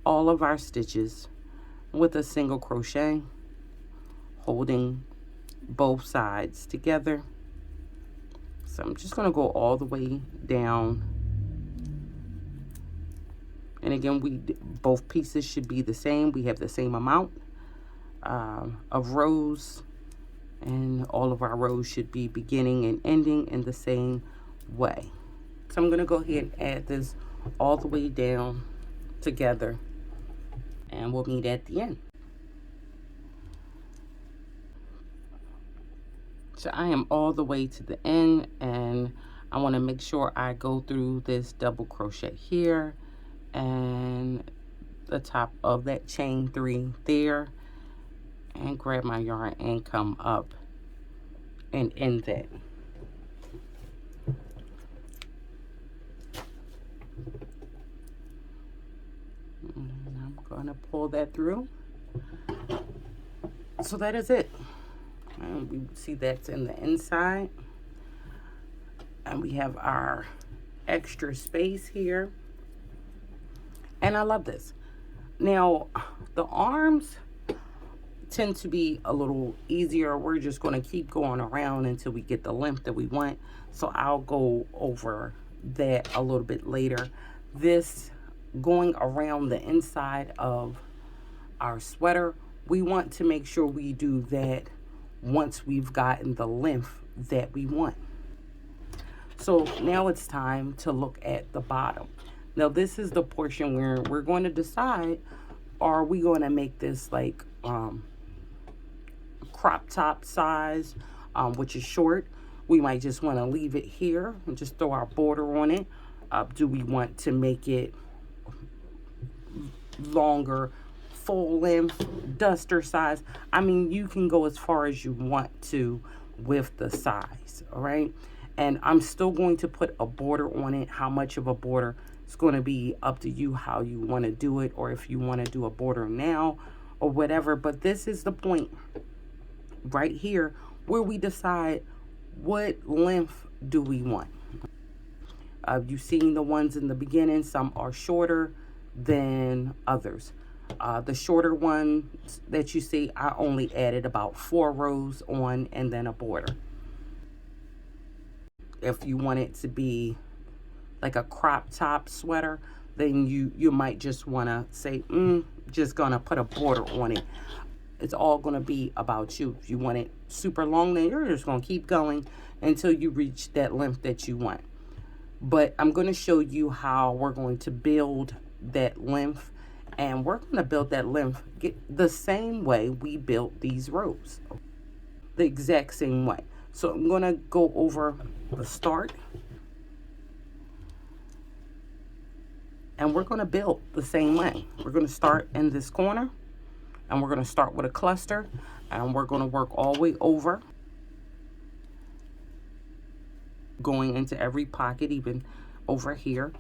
all of our stitches with a single crochet, holding both sides together. So I'm just going to go all the way down, and again, both pieces should be the same. We have the same amount of rows, and all of our rows should be beginning and ending in the same way. So I'm going to go ahead and add this all the way down together, and we'll meet at the end. So I am all the way to the end, and I want to make sure I go through this double crochet here and the top of that chain 3 there, and grab my yarn and come up and end that. And I'm gonna pull that through. So that is it. And we see that's in the inside, and we have our extra space here, and I love this. Now the arms tend to be a little easier. We're just going to keep going around until we get the length that we want, so I'll go over that a little bit later. This going around the inside of our sweater, we want to make sure we do that once we've gotten the length that we want. So now it's time to look at the bottom. Now this is the portion where we're going to decide, are we going to make this like crop top size, which is short. We might just want to leave it here and just throw our border on it. Do we want to make it longer, full length, duster size? I mean, you can go as far as you want to with the size, all right? And I'm still going to put a border on it. How much of a border is going to be up to you, how you want to do it, or if you want to do a border now or whatever. But this is the point right here where we decide what length do we want. You've seen the ones in the beginning. Some are shorter than others. The shorter ones that you see, I only added about 4 rows on and then a border. If you want it to be like a crop top sweater, then you might just want to say, just gonna put a border on it. It's all gonna be about you. If you want it super long, then you're just gonna keep going until you reach that length that you want. But I'm gonna show you how we're going to build that length, and we're gonna build that length the same way we built these rows, the exact same way. So I'm gonna go over the start, and we're gonna build the same way. We're gonna start in this corner, and we're gonna start with a cluster, and we're gonna work all the way over, going into every pocket, even over here,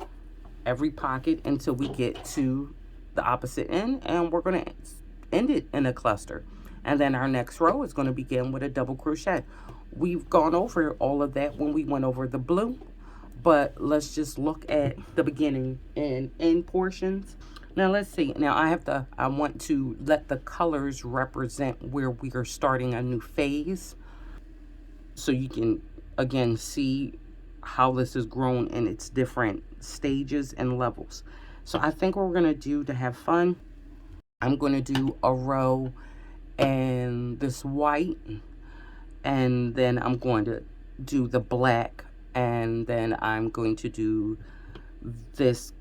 every pocket until we get to the opposite end, and we're gonna end it in a cluster. And then our next row is gonna begin with a double crochet. We've gone over all of that when we went over the blue, but let's just look at the beginning and end portions. Now let's see. Now I want to let the colors represent where we are starting a new phase. So you can again see how this is grown in its different stages and levels. So I think what we're gonna do to have fun, I'm gonna do a row and this white, and then I'm going to do the black, and then I'm going to do this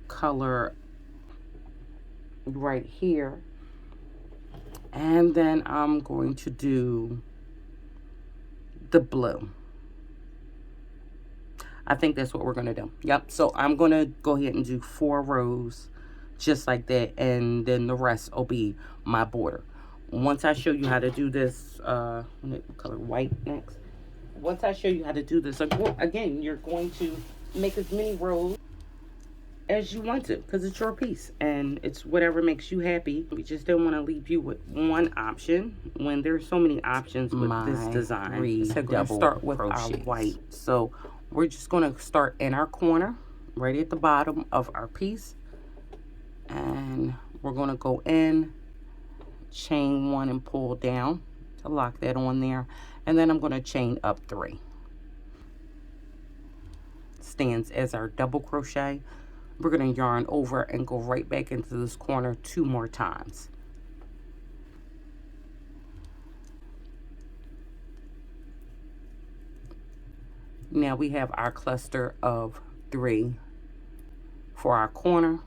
color right here, and then I'm going to do the blue. I think that's what we're going to do. Yep. So I'm going to go ahead and do 4 rows just like that, and then the rest will be my border. Once I show you how to do this, color white next. Once I show you how to do this, again, you're going to make as many rows as you want to, because it's your piece and it's whatever makes you happy. We just didn't want to leave you with one option when there's so many options with this design. So we're going to start with our white. So we're just going to start in our corner right at the bottom of our piece, and we're going to go in, chain 1 and pull down to lock that on there, and then I'm going to chain up 3. Stands as our double crochet. We're going to yarn over and go right back into this corner 2 more times. Now we have our cluster of 3 for our corner.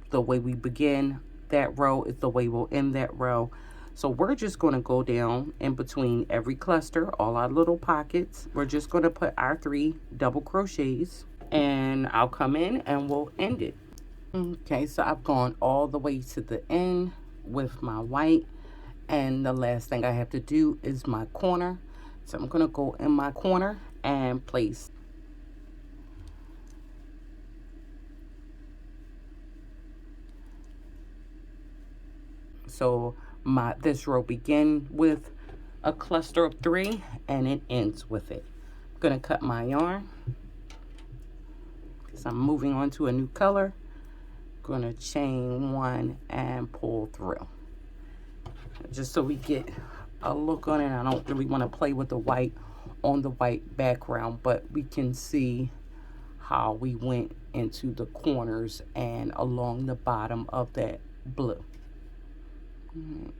The way we begin that row is the way we'll end that row. So we're just going to go down in between every cluster, all our little pockets. We're just going to put our 3 double crochets, and I'll come in and we'll end it. Okay, so I've gone all the way to the end with my white, and the last thing I have to do is my corner. So I'm going to go in my corner and place. So this row begin with a cluster of 3 and it ends with it. I'm going to cut my yarn because I'm moving on to a new color. Going to chain 1 and pull through, just so we get a look on it. I don't really want to play with the white on the white background, but we can see how we went into the corners and along the bottom of that blue. All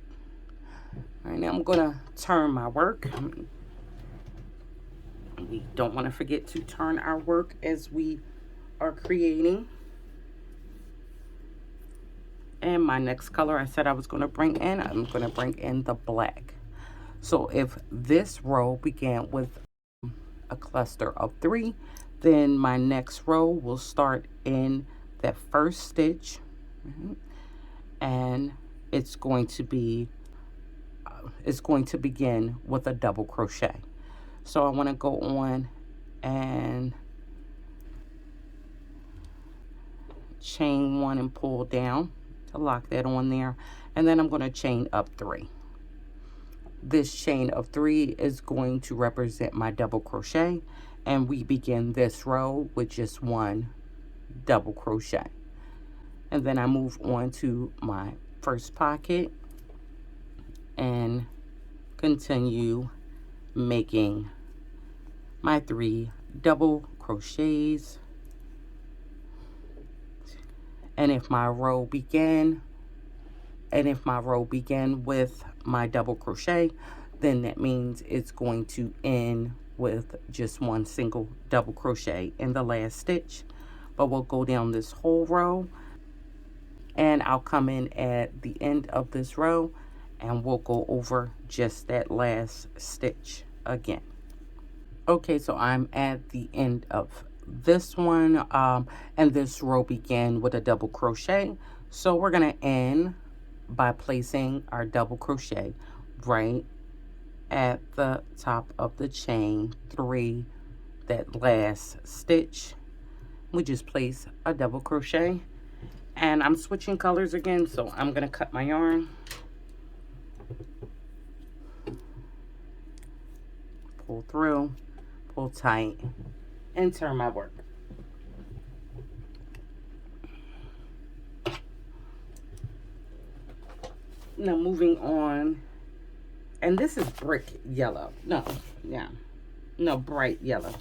right, now I'm gonna turn my work. We don't want to forget to turn our work as we are creating. And my next color I said I was going to bring in, I'm going to bring in the black. So if this row began with a cluster of 3, then my next row will start in that first stitch, and it's going to begin with a double crochet. So I want to go on and chain 1 and pull down to lock that on there, and then I'm going to chain up 3. This chain of 3 is going to represent my double crochet, and we begin this row with just 1 double crochet, and then I move on to my first pocket and continue making my 3 double crochets. And if my row began with my double crochet, then that means it's going to end with just 1 single double crochet in the last stitch. But we'll go down this whole row, and I'll come in at the end of this row and we'll go over just that last stitch again. Okay, so I'm at the end of this one, and this row began with a double crochet, so we're going to end by placing our double crochet right at the top of the chain 3, that last stitch. We just place a double crochet, and I'm switching colors again, so I'm going to cut my yarn, pull through, pull tight, and turn my work. Now moving on, and this is brick yellow. No, bright yellow.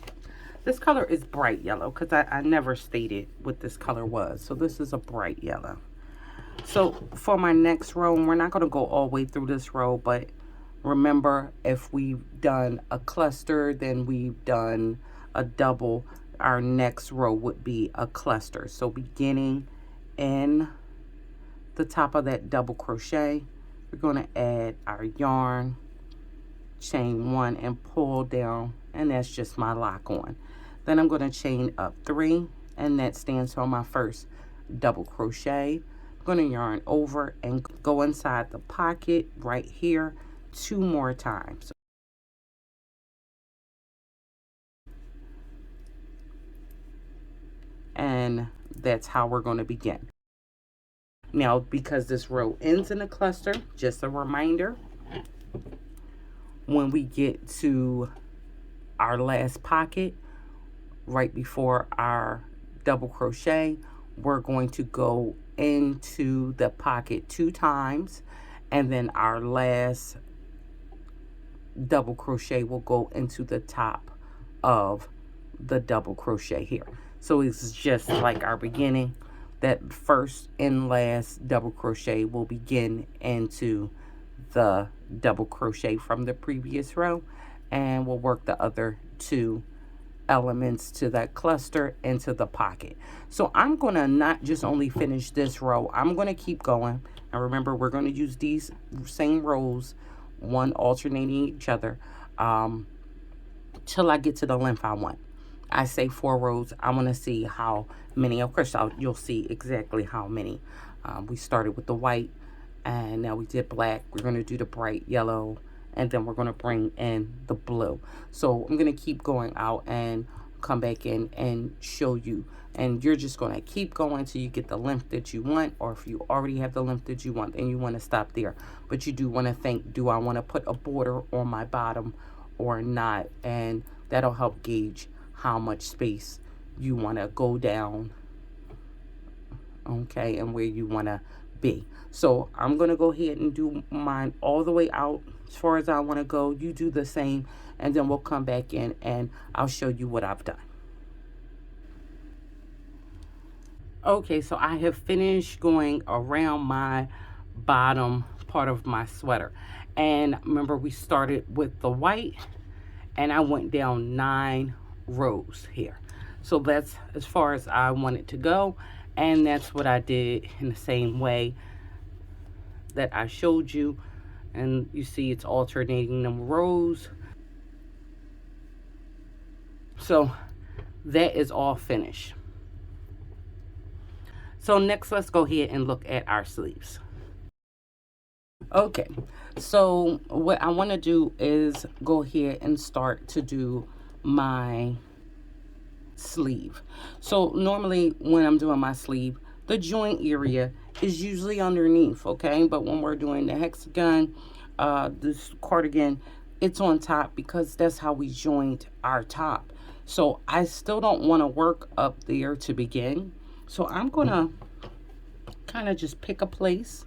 This color is bright yellow because I never stated what this color was. So this is a bright yellow. So for my next row, we're not going to go all the way through this row, but remember, if we've done a cluster, then we've done a double, our next row would be a cluster. So beginning in the top of that double crochet, we're going to add our yarn, chain 1 and pull down, and that's just my lock on. Then I'm going to chain up 3, and that stands for my first double crochet. I'm going to yarn over and go inside the pocket right here 2 more times. And that's how we're going to begin. Now, because this row ends in a cluster, just a reminder, when we get to our last pocket, right before our double crochet, we're going to go into the pocket 2 times, and then our last double crochet will go into the top of the double crochet here. So it's just like our beginning. That first and last double crochet will begin into the double crochet from the previous row, and we'll work the other 2 elements to that cluster into the pocket. So I'm going to not just only finish this row, I'm going to keep going. And remember, we're going to use these same rows, one alternating each other, till I get to the length I want. I say 4 rows. I want to see how many. Of course, you'll see exactly how many. We started with the white, and now we did black. We're going to do the bright yellow, and then we're going to bring in the blue. So I'm going to keep going out and come back in and show you. And you're just going to keep going till you get the length that you want, or if you already have the length that you want, then you want to stop there. But you do want to think, do I want to put a border on my bottom or not? And that'll help gauge how much space you want to go down, okay, and where you want to be. So I'm going to go ahead and do mine all the way out as far as I want to go. You do the same, and then we'll come back in and I'll show you what I've done. Okay, so I have finished going around my bottom part of my sweater. And remember, we started with the white, and I went down 9 rows here. So that's as far as I wanted to go, and that's what I did in the same way that I showed you. And you see it's alternating them rows. So that is all finished. So next, let's go ahead and look at our sleeves. Okay, so what I want to do is go ahead and start to do my sleeve. So normally when I'm doing my sleeve, the joint area is usually underneath, okay? But when we're doing the hexagon, this cardigan, it's on top because that's how we joined our top. So I still don't want to work up there to begin. So I'm gonna kind of just pick a place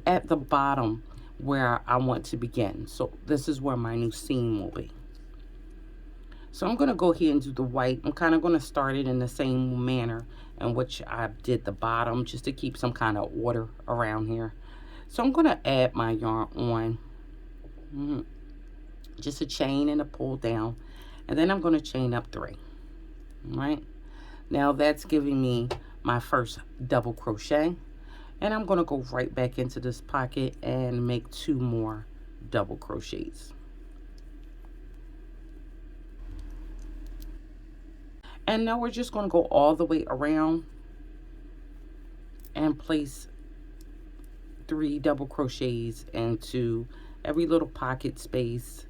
at the bottom where I want to begin. So this is where my new seam will be. So I'm going to go ahead and do the white. I'm kind of going to start it in the same manner in which I did the bottom, just to keep some kind of order around here. So I'm going to add my yarn on, just a chain and a pull down, and then I'm going to chain up 3. All right, now that's giving me my first double crochet, and I'm going to go right back into this pocket and make 2 more double crochets. And now we're just going to go all the way around and place 3 double crochets into every little pocket space.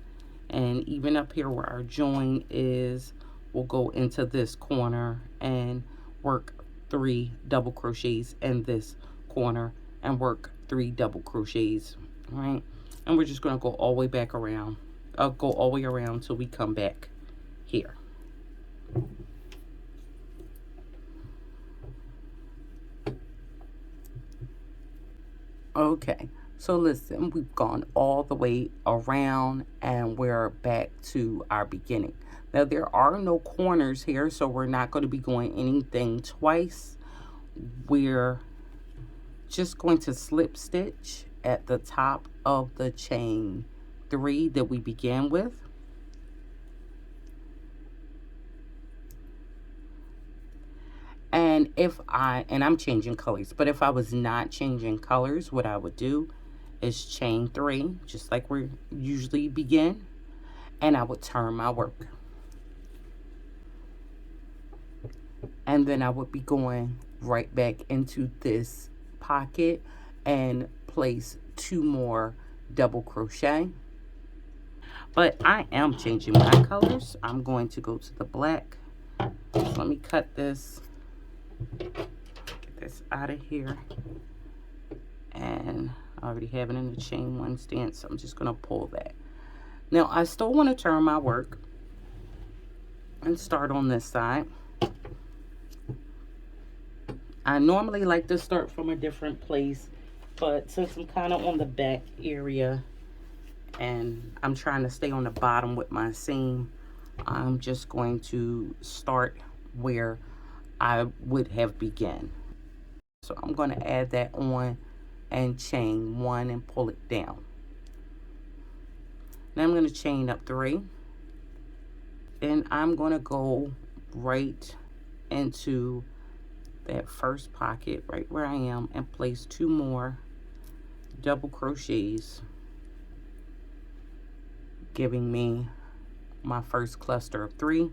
And even up here where our join is, we'll go into this corner and work 3 double crochets in this corner and work 3 double crochets, right? And we're just going to go all the way back around. Go all the way around till we come back here. Okay, so listen, we've gone all the way around and we're back to our beginning. Now there are no corners here, so we're not going to be going anything twice. We're just going to slip stitch at the top of the chain 3 that we began with. And I'm changing colors, but if I was not changing colors, what I would do is chain 3, just like we usually begin, and I would turn my work. And then I would be going right back into this pocket and place 2 more double crochet. But I am changing my colors. I'm going to go to the black. So let me cut this, get this out of here. And I already have it in the chain 1 stance, so I'm just going to pull that. Now I still want to turn my work and start on this side. I normally like to start from a different place, but since I'm kind of on the back area and I'm trying to stay on the bottom with my seam, I'm just going to start where I would have begun. So I'm going to add that on and chain 1 and pull it down. Now I'm going to chain up 3, and I'm going to go right into that first pocket right where I am and place 2 more double crochets, giving me my first cluster of 3.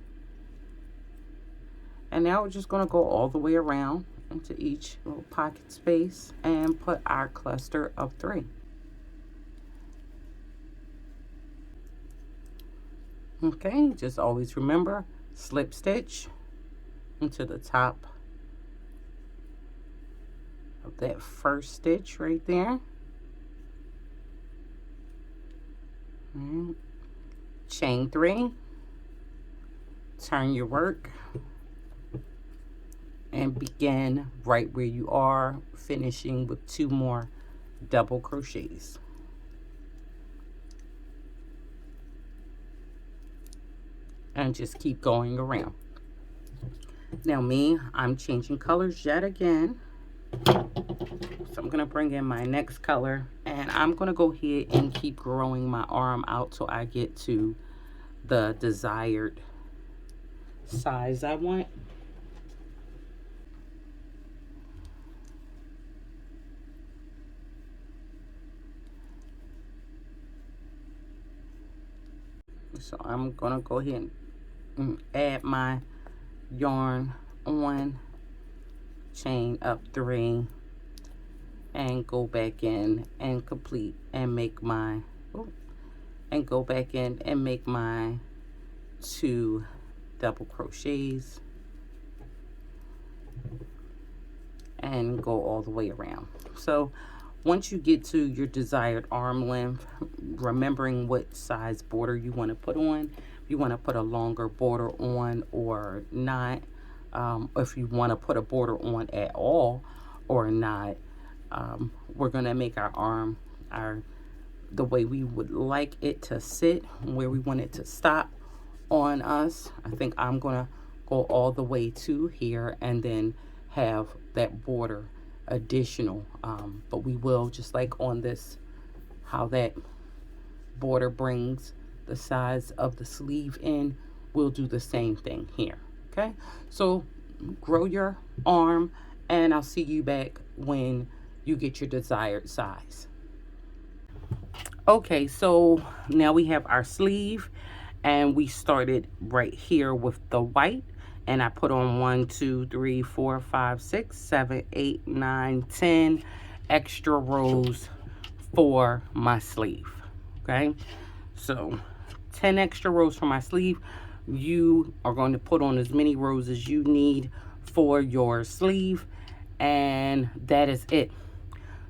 And now we're just going to go all the way around into each little pocket space and put our cluster of 3. Okay, just always remember, slip stitch into the top of that first stitch right there. And chain 3, turn your work, and begin right where you are, finishing with 2 more double crochets. And just keep going around. Now I'm changing colors yet again. So I'm going to bring in my next color, and I'm going to go ahead and keep growing my arm out till I get to the desired size I want. So I'm going to go ahead and add my yarn on, chain up 3, and go back in and complete and make my go back in and make my 2 double crochets and go all the way around. So once you get to your desired arm length, remembering what size border you want to put on, if you want to put a longer border on or not, if you want to put a border on at all or not, we're going to make our arm the way we would like it to sit, where we want it to stop on us. I think I'm going to go all the way to here and then have that border additional, but we will, just like on this, how that border brings the size of the sleeve in, we'll do the same thing here. Okay, so grow your arm, and I'll see you back when you get your desired size. Okay, so now we have our sleeve, and we started right here with the white, and I put on 1, 2, 3, 4, 5, 6, 7, 8, 9, 10 extra rows for my sleeve. Okay, so 10 extra rows for my sleeve. You are going to put on as many rows as you need for your sleeve, and that is it.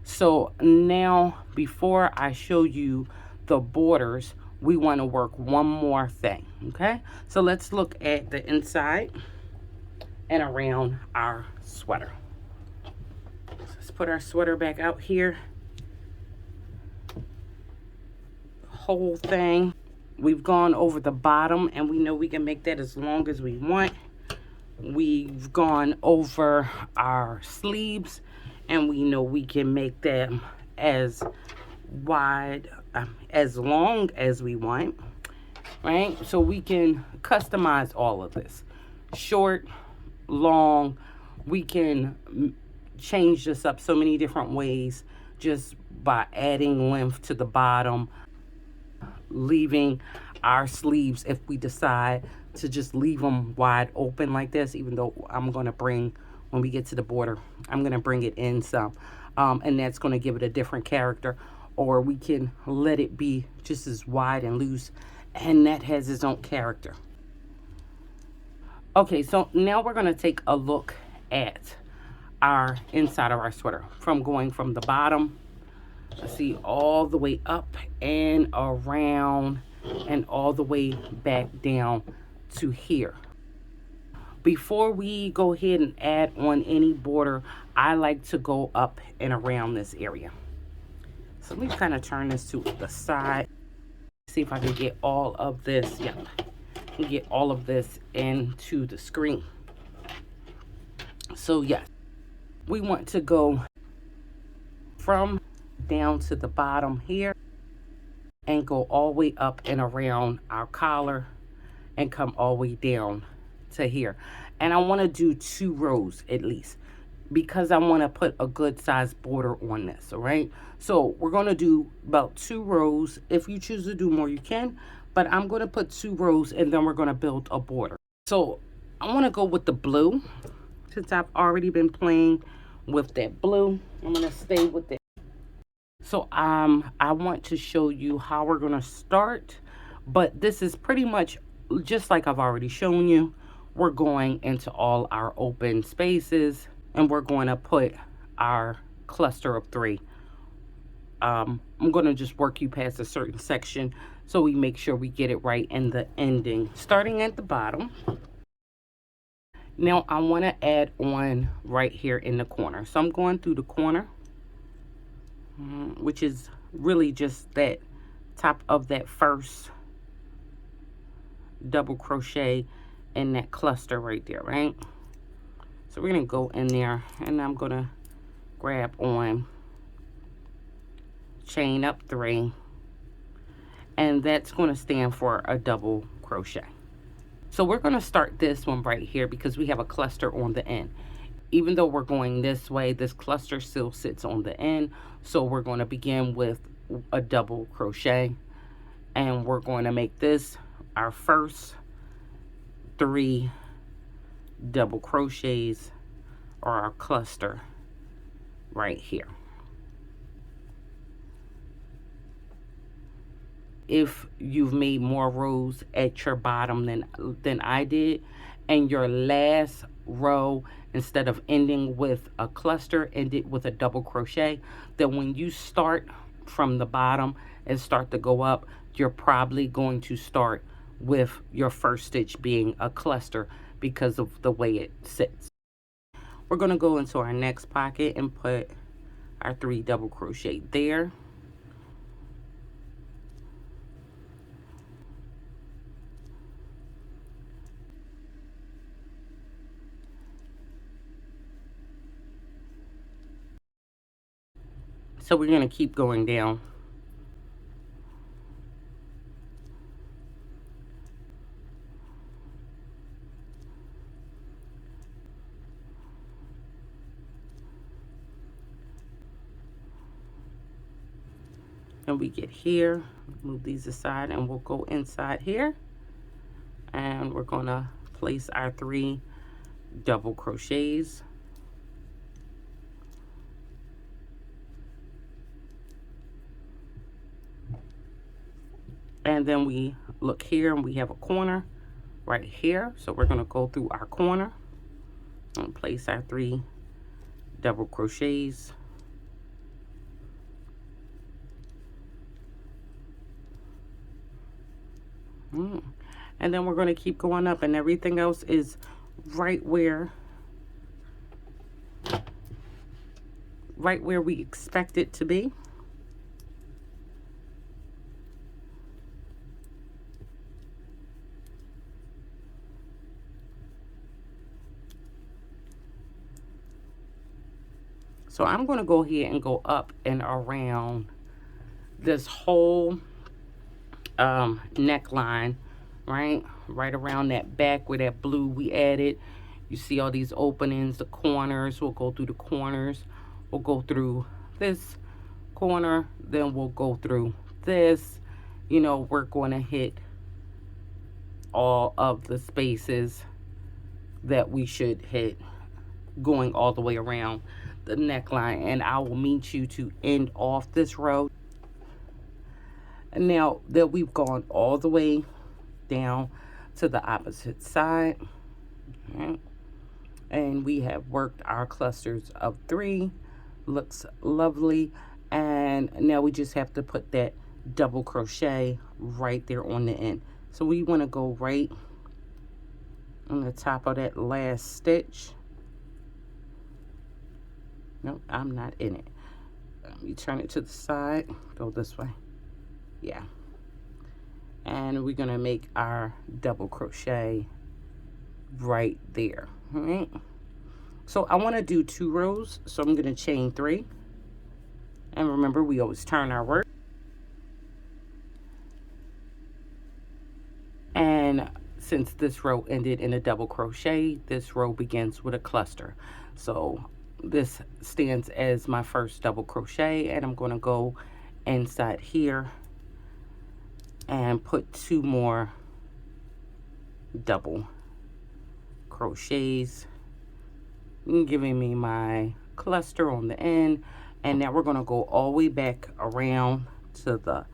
So now, before I show you the borders, we want to work one more thing. Okay, so let's look at the inside and around our sweater. Let's put our sweater back out here, whole thing. We've gone over the bottom, and we know we can make that as long as we want. We've gone over our sleeves, and we know we can make them as wide, as long as we want, right? So we can customize all of this. Short, long, we can change this up so many different ways just by adding length to the bottom, leaving our sleeves if we decide to just leave them wide open like this, even though I'm going to bring, when we get to the border, I'm going to bring it in some, and that's going to give it a different character. Or we can let it be just as wide and loose, and that has its own character. Okay, so now we're going to take a look at our inside of our sweater, from going from the bottom, see, all the way up and around and all the way back down to here. Before we go ahead and add on any border, I like to go up and around this area. So let me kind of turn this to the side, see if I can get all of this, get all of this into the screen. So yes, we want to go from down to the bottom here and go all the way up and around our collar and come all the way down to here. And I want to do 2 rows at least, because I want to put a good size border on this. All right, so we're going to do about 2 rows. If you choose to do more, you can, but I'm going to put 2 rows, and then we're going to build a border. So I want to go with the blue, since I've already been playing with that blue. I'm going to stay with it. So I want to show you how we're going to start, but this is pretty much just like I've already shown you. We're going into all our open spaces, and we're going to put our cluster of 3. I'm going to just work you past a certain section so we make sure we get it right in the ending, starting at the bottom. Now I want to add on right here in the corner. So I'm going through the corner, which is really just that top of that first double crochet in that cluster right there, right? So we're going to go in there, and I'm going to grab on, chain up 3, and that's going to stand for a double crochet. So we're going to start this one right here because we have a cluster on the end. Even though we're going this way, this cluster still sits on the end. So we're going to begin with a double crochet, and we're going to make this our first 3 double crochets, or our cluster right here. If you've made more rows at your bottom than I did, and your last row, instead of ending with a cluster, ended with a double crochet, then when you start from the bottom and start to go up, you're probably going to start with your first stitch being a cluster because of the way it sits. We're going to go into our next pocket and put our 3 double crochet there. So we're going to keep going down. And we get here, move these aside, and we'll go inside here, and we're going to place our 3 double crochets. And then we look here, and we have a corner right here. So we're going to go through our corner and place our 3 double crochets. And then we're going to keep going up, and everything else is right where we expect it to be. So I'm going to go ahead and go up and around this whole neckline, right around that back where that blue we added. You see all these openings, the corners. We'll go through the corners. We'll go through this corner, then we'll go through this. You know, we're going to hit all of the spaces that we should hit going all the way around the neckline, and I will meet you to end off this row. And now that we've gone all the way down to the opposite side, okay, and we have worked our clusters of 3, looks lovely. And now we just have to put that double crochet right there on the end. So we want to go right on the top of that last stitch. Nope, I'm not in it. Let me turn it to the side, go this way. Yeah. And we're going to make our double crochet right there. All right. So I want to do 2 rows, so I'm going to chain 3. And remember, we always turn our work. And since this row ended in a double crochet, this row begins with a cluster. So this stands as my first double crochet, and I'm going to go inside here and put 2 more double crochets, giving me my cluster on the end. And now we're going to go all the way back around to the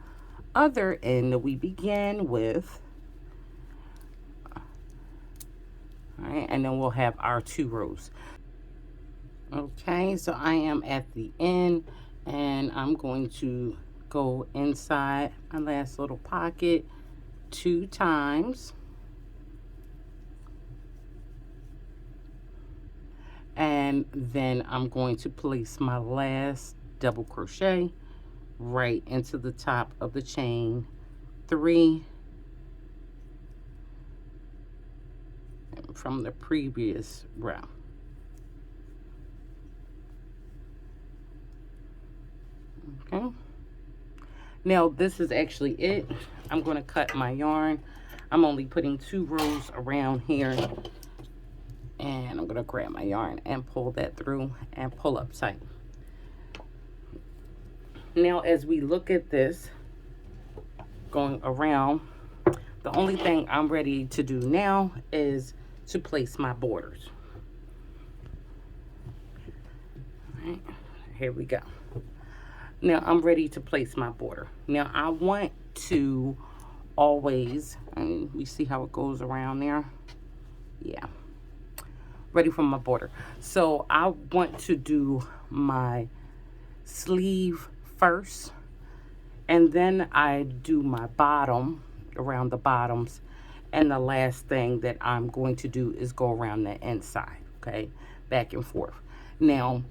other end that we began with. All right, and then we'll have our 2 rows. Okay, so I am at the end, and I'm going to go inside my last little pocket 2 times. And then I'm going to place my last double crochet right into the top of the chain 3 from the previous row. Okay. Now this is actually it. I'm going to cut my yarn. I'm only putting 2 rows around here. And I'm going to grab my yarn and pull that through and pull up tight. Now, as we look at this going around, the only thing I'm ready to do now is to place my borders. All right, here we go. Now, I'm ready to place my border. Now, I want to always, and we see how it goes around there. Yeah. Ready for my border. So I want to do my sleeve first, and then I do my bottom around the bottoms, and the last thing that I'm going to do is go around the inside, okay, back and forth. Now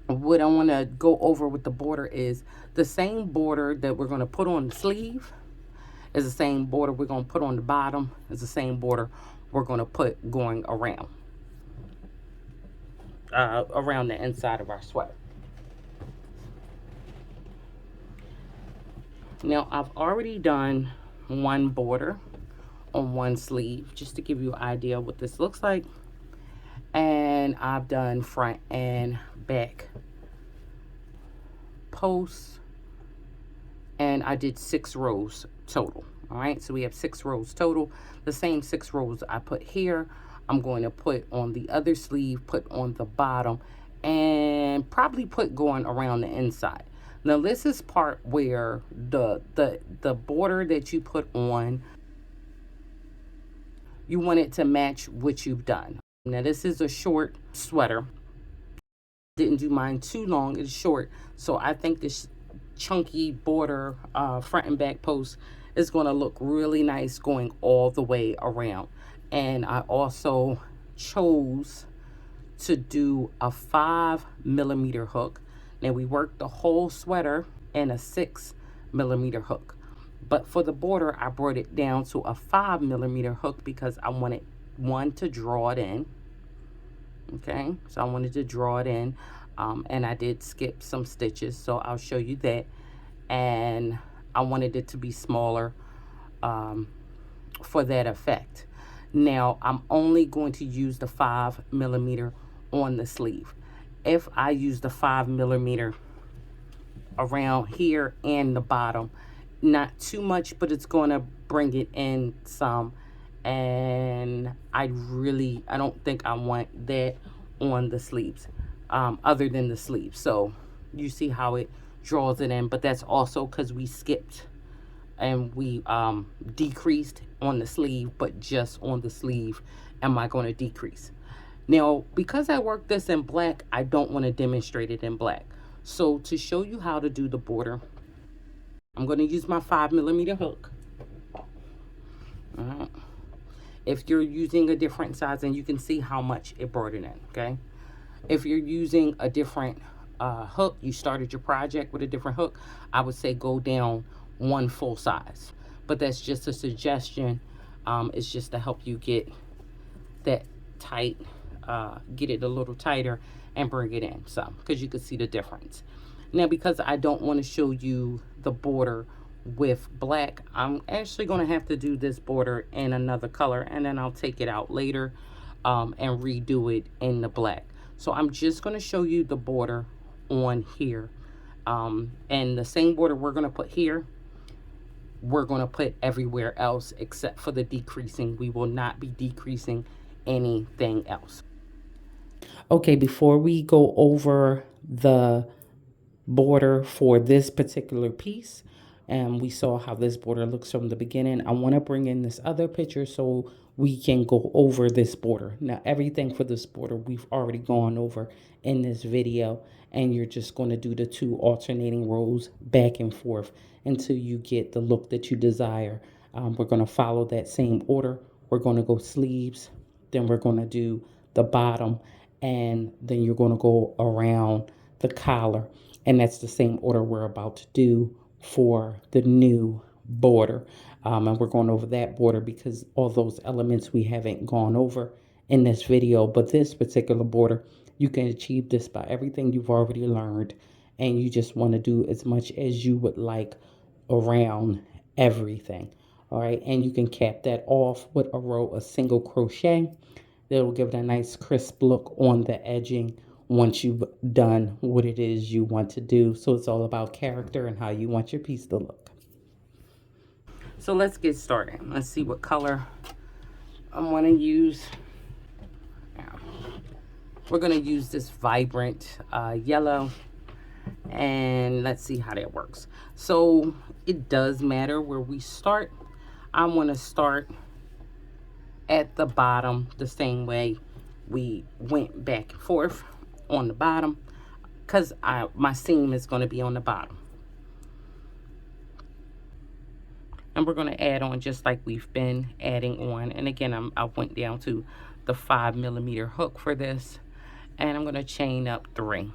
what I want to go over with the border is the same border that we're going to put on the sleeve is the same border we're going to put on the bottom, is the same border we're going to put going around the inside of our sweater. Now I've already done 1 border on 1 sleeve, just to give you an idea of what this looks like. And I've done front and back posts, and I did 6 rows total. All right, so we have 6 rows total. The same 6 rows I put here, I'm going to put on the other sleeve, put on the bottom, and probably put going around the inside. Now this is part where the border that you put on, you want it to match what you've done. Now this is a short sweater. Didn't do mine too long, it's short. So I think this chunky border front and back post is going to look really nice going all the way around. And I also chose to do a 5mm hook. Now we worked the whole sweater in a 6mm hook, but for the border I brought it down to a 5mm hook because I wanted to draw it in. Okay, so I wanted to draw it in. and I did skip some stitches, so I'll show you that. And I wanted it to be smaller for that effect. Now I'm only going to use the 5mm on the sleeve. If I use the 5mm around here and the bottom, not too much, but it's going to bring it in some, and I don't think I want that on the sleeves, other than the sleeves. So you see how it draws it in, but that's also because we skipped and we decreased on the sleeve, but just on the sleeve am I going to decrease. Now, because I work this in black, I don't want to demonstrate it in black. So to show you how to do the border, I'm going to use my 5mm hook. If you're using a different size, and you can see how much it bordered in, okay? If you're using a different hook, you started your project with a different hook, I would say go down one full size. But that's just a suggestion. It's just to help you get that tight, get it a little tighter and bring it in some, because you can see the difference. Now, because I don't want to show you the border with black, I'm actually going to have to do this border in another color, and then I'll take it out later and redo it in the black. So I'm just going to show you the border on here, and the same border we're going to put here, we're going to put everywhere else except for the decreasing. We will not be decreasing anything else. Okay, before we go over the border for this particular piece, and we saw how this border looks from the beginning, I want to bring in this other picture so we can go over this border. Now, everything for this border we've already gone over in this video, and you're just going to do the 2 alternating rows back and forth until you get the look that you desire. We're going to follow that same order. We're going to go sleeves, then we're going to do the bottom, and then you're going to go around the collar. And that's the same order we're about to do for the new border. And we're going over that border because all those elements we haven't gone over in this video. But this particular border, you can achieve this by everything you've already learned. And you just want to do as much as you would like around everything. All right. And you can cap that off with a row of single crochet. That'll give it a nice crisp look on the edging once you've done what it is you want to do. So it's all about character and how you want your piece to look. So let's get started. Let's see what color I want to use. We're going to use this vibrant yellow, and let's see how that works. So it does matter where we start. I want to start at the bottom the same way we went back and forth on the bottom, because my seam is going to be on the bottom. And we're going to add on just like we've been adding on. And again, I went down to the 5mm hook for this, and I'm going to chain up 3.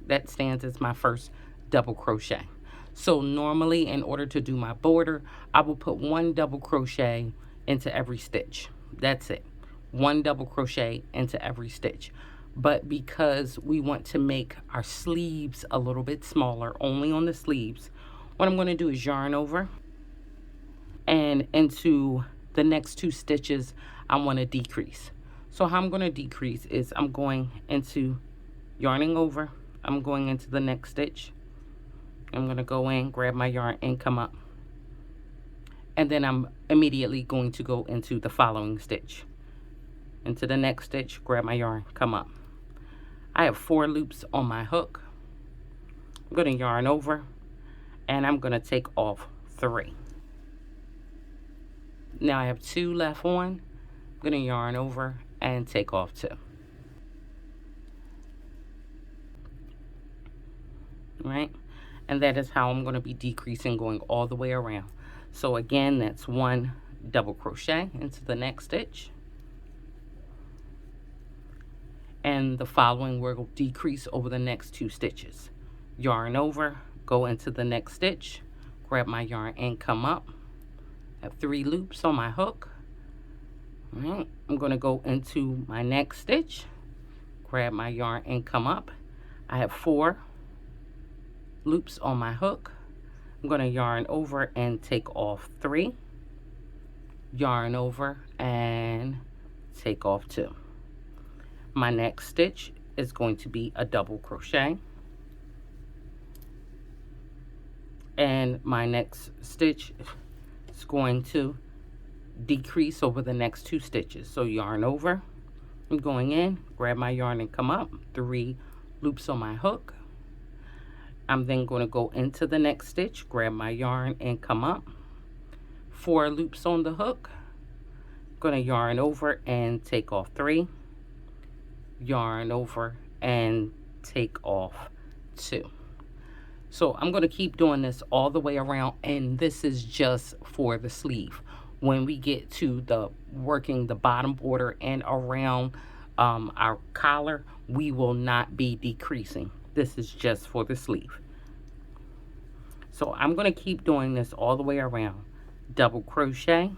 That stands as my first double crochet. So normally, in order to do my border, I will put 1 double crochet into every stitch. That's it. 1 double crochet into every stitch. But because we want to make our sleeves a little bit smaller, only on the sleeves, what I'm going to do is yarn over, and into the next 2 stitches I want to decrease. So how I'm going to decrease is I'm going into yarning over, I'm going into the next stitch, I'm going to go in, grab my yarn, and come up, and then I'm immediately going to go into the following stitch, into the next stitch, grab my yarn, come up. I have 4 loops on my hook. I'm going to yarn over, and I'm going to take off 3. Now I have 2 left on. I'm going to yarn over and take off 2. Right? And that is how I'm going to be decreasing, going all the way around. So again, that's 1 double crochet into the next stitch, and the following will decrease over the next 2 stitches. Yarn over, go into the next stitch, grab my yarn, and come up. I have 3 loops on my hook. All right, I'm going to go into my next stitch, grab my yarn and come up. I have 4 loops on my hook. I'm going to yarn over and take off 3, yarn over and take off 2. My next stitch is going to be a double crochet, and my next stitch is going to decrease over the next 2 stitches. So yarn over, I'm going in, grab my yarn and come up, 3 loops on my hook. I'm then going to go into the next stitch, grab my yarn and come up, 4 loops on the hook. I'm going to yarn over and take off 3, yarn over and take off 2. So I'm going to keep doing this all the way around, and this is just for the sleeve. When we get to the working the bottom border and around our collar, we will not be decreasing. This is just for the sleeve. So I'm going to keep doing this all the way around. Double crochet,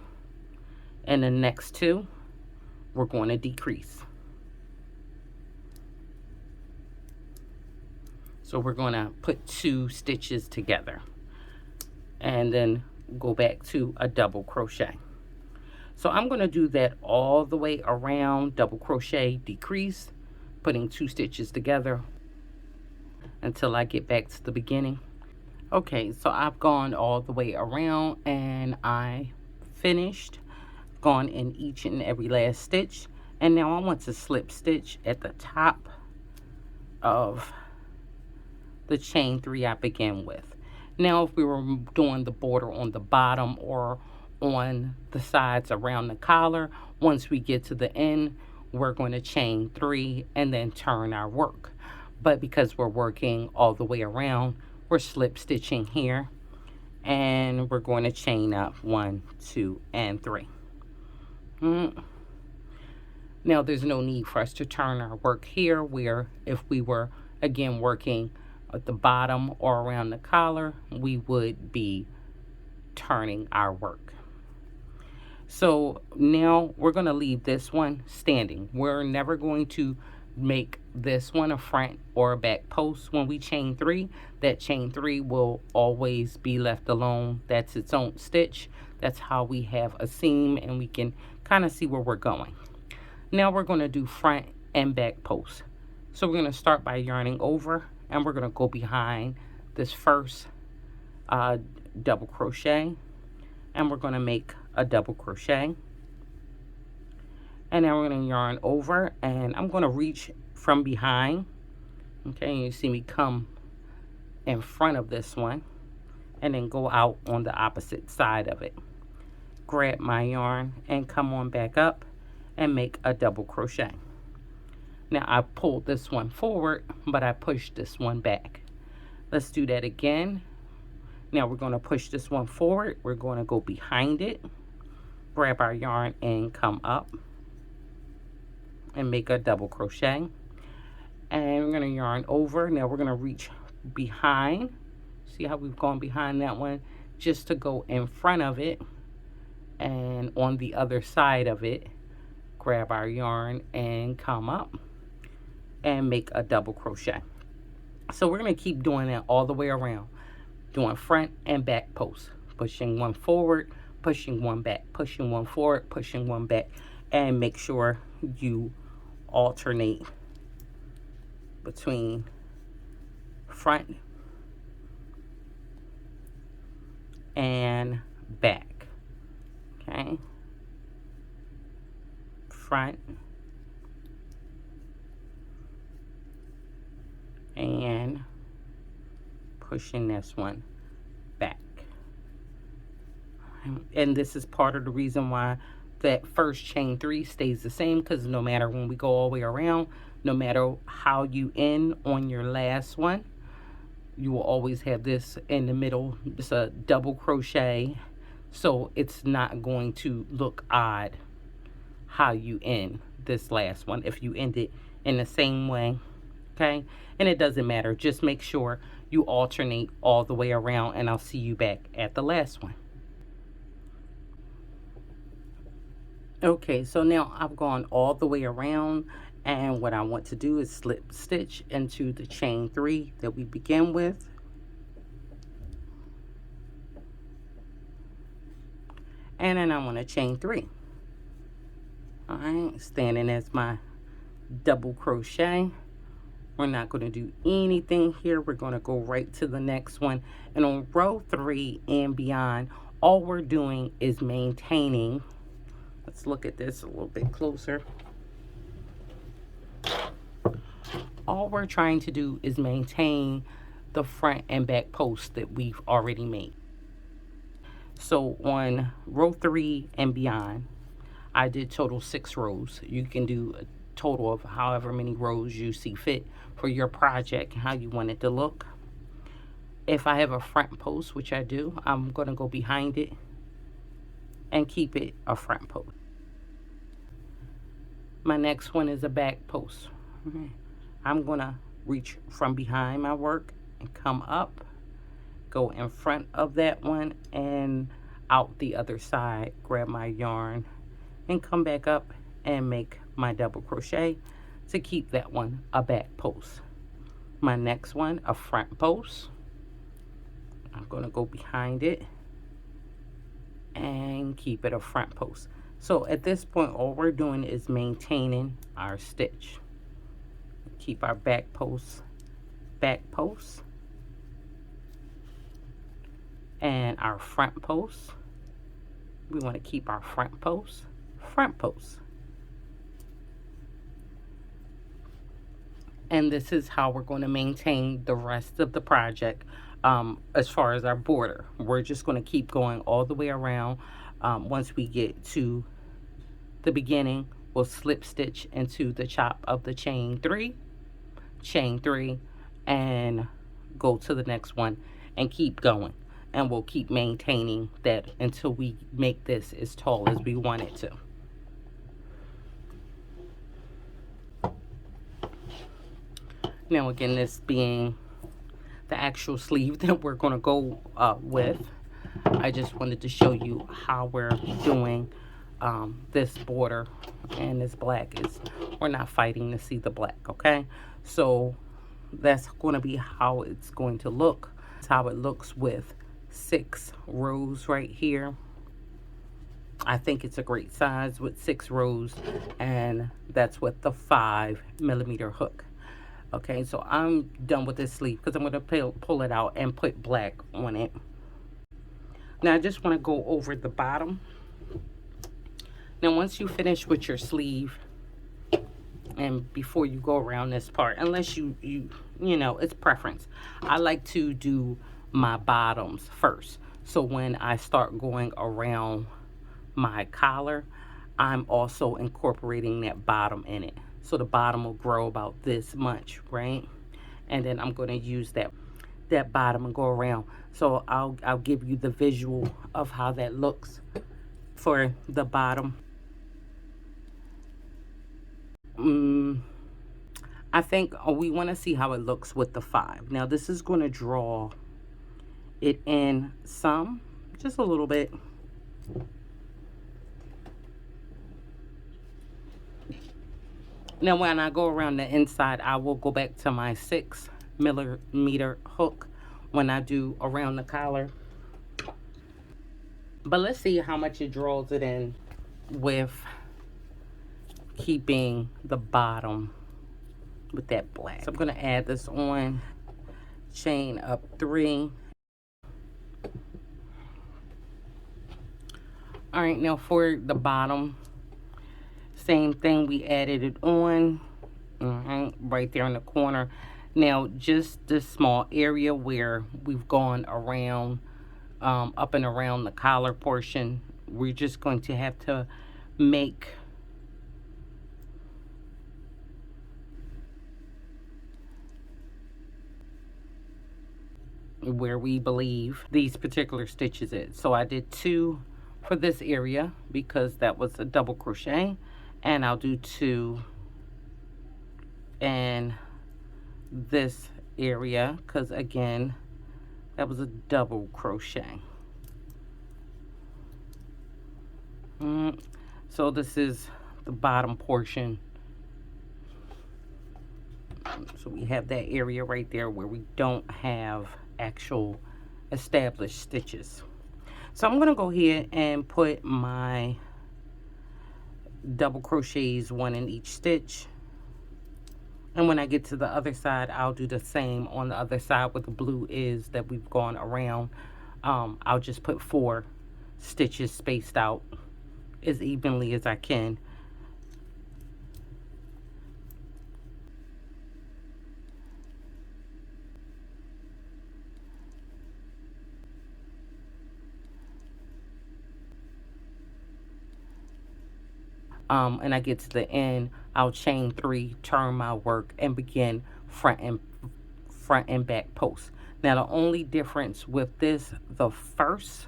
and the next 2 we're going to decrease. So we're going to put 2 stitches together and then go back to a double crochet. So I'm going to do that all the way around, double crochet, decrease, putting 2 stitches together until I get back to the beginning. Okay, so I've gone all the way around and I finished, gone in each and every last stitch, and now I want to slip stitch at the top of the chain 3 I began with. Now if we were doing the border on the bottom or on the sides around the collar, once we get to the end, we're going to chain 3 and then turn our work. But because we're working all the way around, we're slip stitching here, and we're going to chain up 1, 2, and 3. Now there's no need for us to turn our work here, where if we were again working at the bottom or around the collar, we would be turning our work. So now we're going to leave this one standing. We're never going to make this one a front or a back post. When we chain 3, that chain 3 will always be left alone. That's its own stitch. That's how we have a seam and we can kind of see where we're going. Now we're going to do front and back posts. So we're going to start by yarning over, and we're going to go behind this first double crochet, and we're going to make a double crochet, and then we're going to yarn over, and I'm going to reach from behind. Okay, and you see me come in front of this one and then go out on the opposite side of it, grab my yarn and come on back up and make a double crochet. Now I pulled this one forward, but I pushed this one back. Let's do that again. Now we're going to push this one forward. We're going to go behind it, grab our yarn and come up and make a double crochet. And we're going to yarn over. Now we're going to reach behind. See how we've gone behind that one? Just to go in front of it. And on the other side of it, grab our yarn and come up and make a double crochet. So we're going to keep doing that all the way around, doing front and back posts, pushing one forward, pushing one back, pushing one forward, pushing one back, and make sure you alternate between front and back. Okay, front and pushing this one back. And this is part of the reason why that first chain 3 stays the same, because no matter when we go all the way around, no matter how you end on your last one, you will always have this in the middle. It's a double crochet, so it's not going to look odd how you end this last one if you end it in the same way. Okay, and it doesn't matter, just make sure you alternate all the way around, and I'll see you back at the last one. Okay, so now I've gone all the way around, and what I want to do is slip stitch into the chain 3 that we begin with. And then I want to chain 3. All right, standing as my double crochet. We're not going to do anything here. We're going to go right to the next one. And on row 3 and beyond, all we're doing is maintaining. Let's look at this a little bit closer. All we're trying to do is maintain the front and back posts that we've already made. So on row 3 and beyond, I did total 6 rows. You can do a total of however many rows you see fit for your project, how you want it to look. If I have a front post, which I do, I'm going to go behind it and keep it a front post. My next one is a back post. I'm going to reach from behind my work and come up, go in front of that one and out the other side, grab my yarn and come back up and make my double crochet to keep that one a back post. My next one, a front post. I'm going to go behind it and keep it a front post. So at this point, all we're doing is maintaining our stitch. Keep our back post, and our front post. We want to keep our front post. And this is how we're going to maintain the rest of the project. As far as our border, we're just going to keep going all the way around. Once we get to the beginning, we'll slip stitch into the top of the chain 3, and go to the next one and keep going. And we'll keep maintaining that until we make this as tall as we want it to. Now again, this being the actual sleeve that we're going to go with, I just wanted to show you how we're doing this border. And this black is, we're not fighting to see the black, okay? So that's going to be how it's going to look. It's how it looks with 6 rows right here. I think it's a great size with 6 rows, and that's with the 5mm hook. Okay, so I'm done with this sleeve because I'm going to pull it out and put black on it. Now I just want to go over the bottom. Now once you finish with your sleeve, and before you go around this part, unless you know, it's preference, I like to do my bottoms first. So when I start going around my collar, I'm also incorporating that bottom in it. So the bottom will grow about this much, right? And then I'm going to use that bottom and go around. So I'll give you the visual of how that looks for the bottom. I think we want to see how it looks with the 5. Now this is going to draw it in some, just a little bit. Now when I go around the inside, I will go back to my 6mm hook when I do around the collar. But let's see how much it draws it in with keeping the bottom with that black. So I'm going to add this on, chain up 3. All right, now for the bottom, same thing, we added it on, right there in the corner. Now just this small area where we've gone around, up and around the collar portion, we're just going to have to make where we believe these particular stitches is. So I did 2 for this area because that was a double crochet, and I'll do 2 in this area because again that was a double crochet. So this is the bottom portion. So we have that area right there where we don't have actual established stitches. So I'm going to go ahead and put my double crochets, one in each stitch. And when I get to the other side, I'll do the same on the other side where the blue is that we've gone around. I'll just put 4 stitches spaced out as evenly as I can. And I get to the end, I'll chain 3, turn my work, and begin front and back post. Now the only difference with this, the first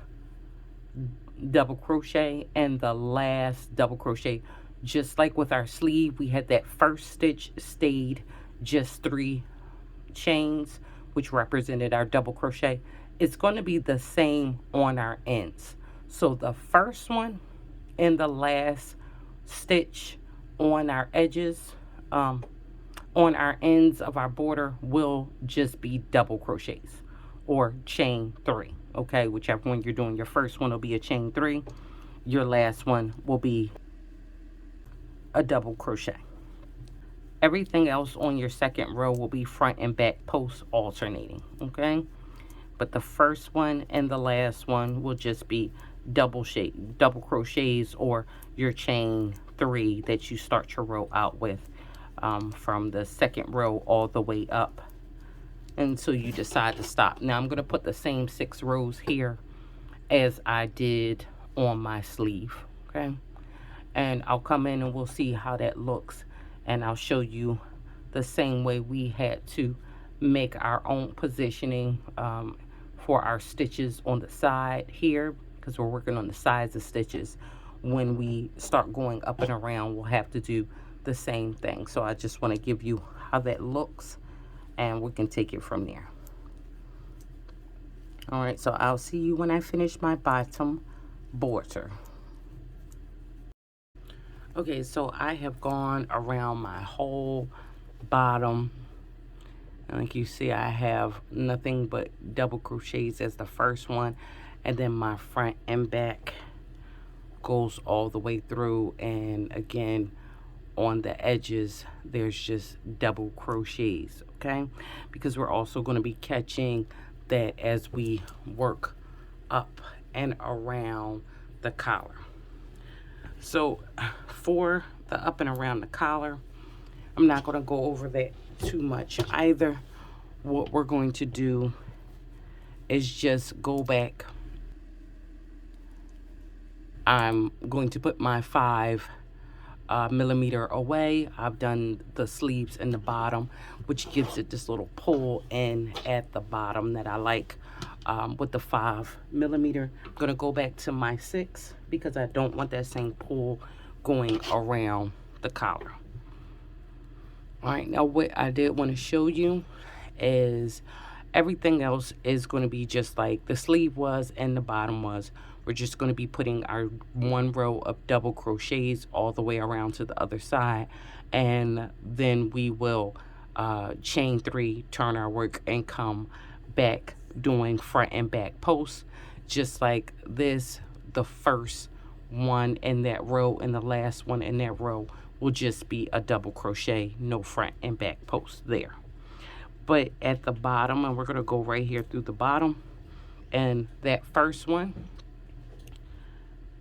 double crochet and the last double crochet, just like with our sleeve, we had that first stitch stayed just 3 chains, which represented our double crochet. It's going to be the same on our ends. So the first one and the last stitch on our edges, on our ends of our border, will just be double crochets or chain 3. Okay, whichever one you're doing. Your first one will be a chain 3. Your last one will be a double crochet. Everything else on your second row will be front and back post alternating. Okay, but the first one and the last one will just be double crochets or your chain 3 that you start your row out with, from the second row all the way up until you decide to stop. Now I'm going to put the same 6 rows here as I did on my sleeve. Okay, and I'll come in and we'll see how that looks, and I'll show you the same way we had to make our own positioning for our stitches on the side here, because we're working on the sides of stitches. When we start going up and around, we'll have to do the same thing. So I just want to give you how that looks, and we can take it from there. All right, so I'll see you when I finish my bottom border. Okay, so I have gone around my whole bottom. And like you see, I have nothing but double crochets as the first one, and then my front and back goes all the way through, and again on the edges there's just double crochets. Okay, because we're also going to be catching that as we work up and around the collar. So for the up and around the collar, I'm not going to go over that too much either. What we're going to do is just go back. I'm going to put my 5 millimeter away. I've done the sleeves in the bottom, which gives it this little pull in at the bottom that I like, with the 5 millimeter. I'm going to go back to my 6 because I don't want that same pull going around the collar. All right, now what I did want to show you is everything else is going to be just like the sleeve was and the bottom was. We're just going to be putting our 1 row of double crochets all the way around to the other side, and then we will chain 3, turn our work, and come back doing front and back posts just like this. The first one in that row and the last one in that row will just be a double crochet, no front and back post there. But at the bottom, and we're going to go right here through the bottom, and that first one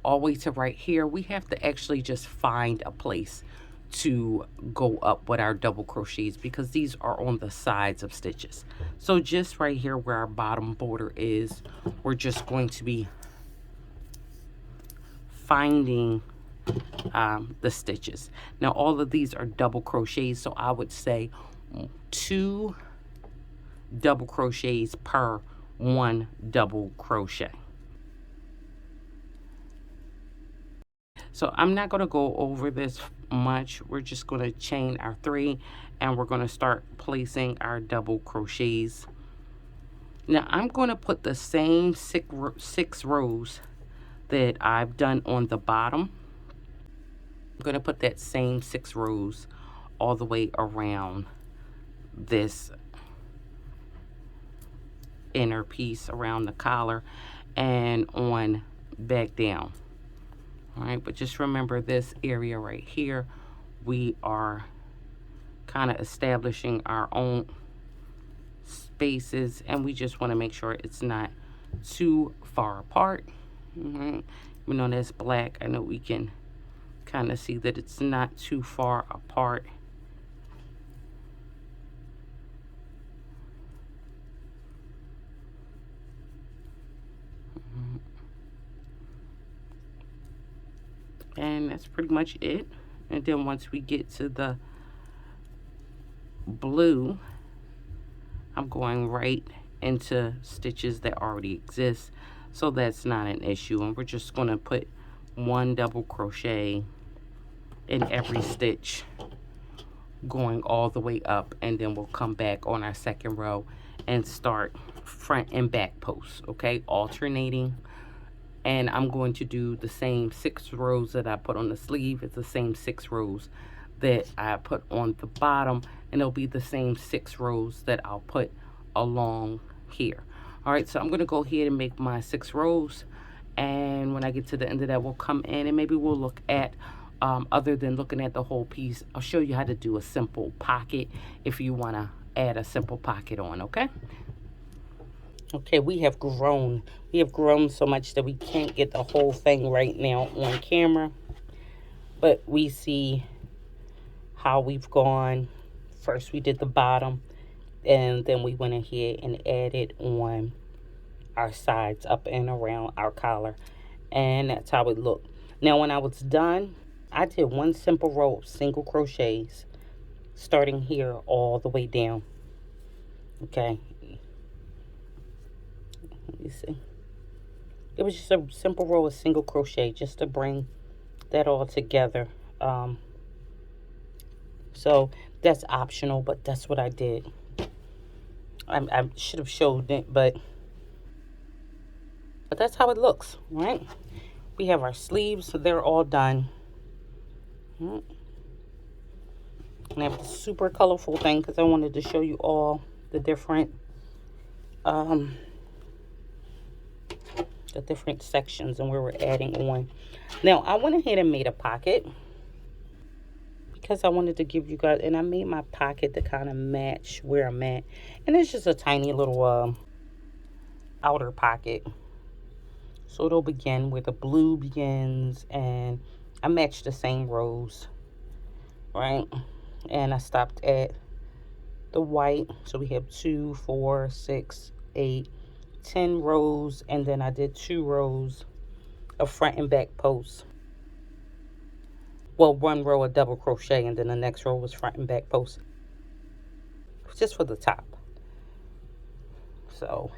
all the way to right here, we have to actually just find a place to go up with our double crochets because these are on the sides of stitches. So just right here where our bottom border is, we're just going to be finding the stitches. Now all of these are double crochets, so I would say 2 double crochets per 1 double crochet. So I'm not going to go over this much. We're just going to chain our 3, and we're going to start placing our double crochets. Now I'm going to put the same 6 rows that I've done on the bottom, I'm going to put that same 6 rows all the way around this inner piece, around the collar, and on back down. All right, but just remember this area right here, we are kind of establishing our own spaces, and we just want to make sure it's not too far apart. Even though that's black, I know we can kind of see that it's not too far apart. And that's pretty much it. And then once we get to the blue, I'm going right into stitches that already exist, so that's not an issue. And we're just going to put 1 double crochet in every stitch going all the way up, and then we'll come back on our second row and start front and back posts, okay, alternating. And I'm going to do the same 6 rows that I put on the sleeve. It's the same 6 rows that I put on the bottom, and it'll be the same 6 rows that I'll put along here. All right, so I'm going to go ahead and make my 6 rows, and when I get to the end of that, we'll come in and maybe we'll look at other than looking at the whole piece, I'll show you how to do a simple pocket if you want to add a simple pocket on. Okay, we have grown so much that we can't get the whole thing right now on camera, but we see how we've gone. First we did the bottom, and then we went ahead and added on our sides up and around our collar, and that's how it looked. Now when I was done, I did 1 simple row of single crochets starting here all the way down. Okay, let me see. It was just a simple row of single crochet just to bring that all together. So that's optional, but that's what I did. I should have showed it, but that's how it looks, right? We have our sleeves, so they're all done. And I have the super colorful thing because I wanted to show you all the different sections and where we're adding on. Now I went ahead and made a pocket because I wanted to give you guys, and I made my pocket to kind of match where I'm at, and it's just a tiny little outer pocket. So it'll begin where the blue begins, and I matched the same rows, right? And I stopped at the white, so we have 2, 4, 6, 8, 10 rows, and then I did 2 rows of front and back posts. Well, 1 row of double crochet, and then the next row was front and back posts, just for the top. So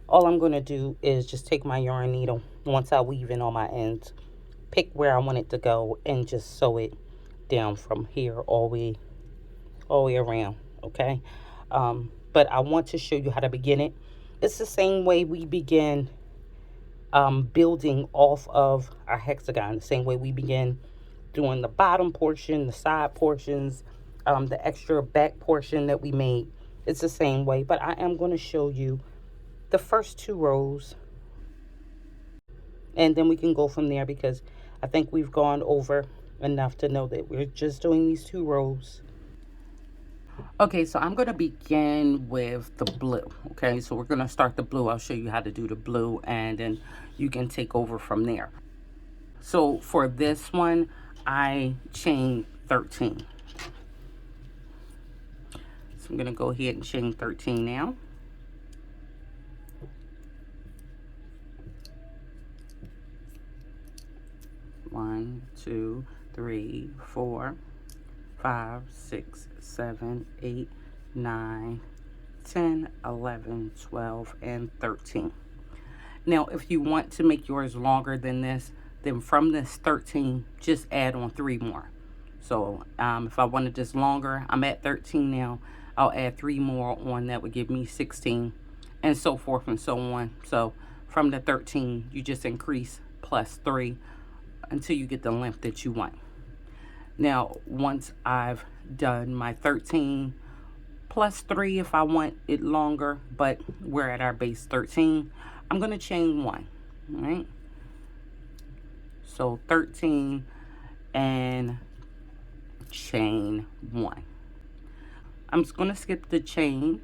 all I'm going to do is just take my yarn needle once I weave in on my ends, pick where I want it to go, and just sew it down from here all the way around. Okay, but I want to show you how to begin it. It's the same way we begin building off of our hexagon, the same way we begin doing the bottom portion, the side portions, the extra back portion that we made. It's the same way, but I am going to show you the first 2 rows, and then we can go from there, because I think we've gone over enough to know that we're just doing these 2 rows. Okay, so I'm going to begin with the blue. Okay, so we're going to start the blue. I'll show you how to do the blue, and then you can take over from there. So for this one, I chain 13. So I'm going to go ahead and chain 13 now. One, 2, 3, 4, 5, 6, 7, 8, 9, 10, 11, 12, and 13. Now, if you want to make yours longer than this, then from this 13, just add on 3 more. So if I wanted this longer, I'm at 13 now. I'll add 3 more on. That would give me 16, and so forth and so on. So from the 13, you just increase plus 3 until you get the length that you want. Now, once I've done my 13 plus 3 if I want it longer, but we're at our base 13, I'm going to chain 1, all right? So 13 and chain 1. I'm just going to skip the chain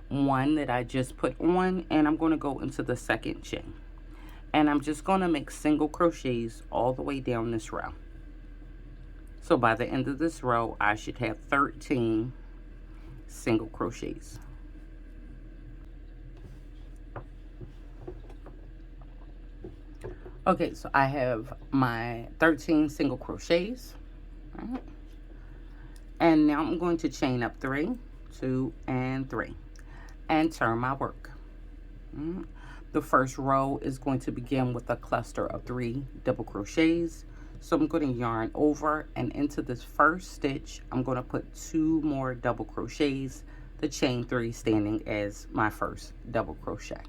1 that I just put on, and I'm going to go into the second chain. And I'm just going to make single crochets all the way down this row. So by the end of this row, I should have 13 single crochets. Okay, so I have my 13 single crochets. All right. And now I'm going to chain up 3, 2, and 3, and turn my work. The first row is going to begin with a cluster of 3 double crochets. So I'm going to yarn over, and into this first stitch, I'm going to put 2 more double crochets, the chain 3 standing as my first double crochet.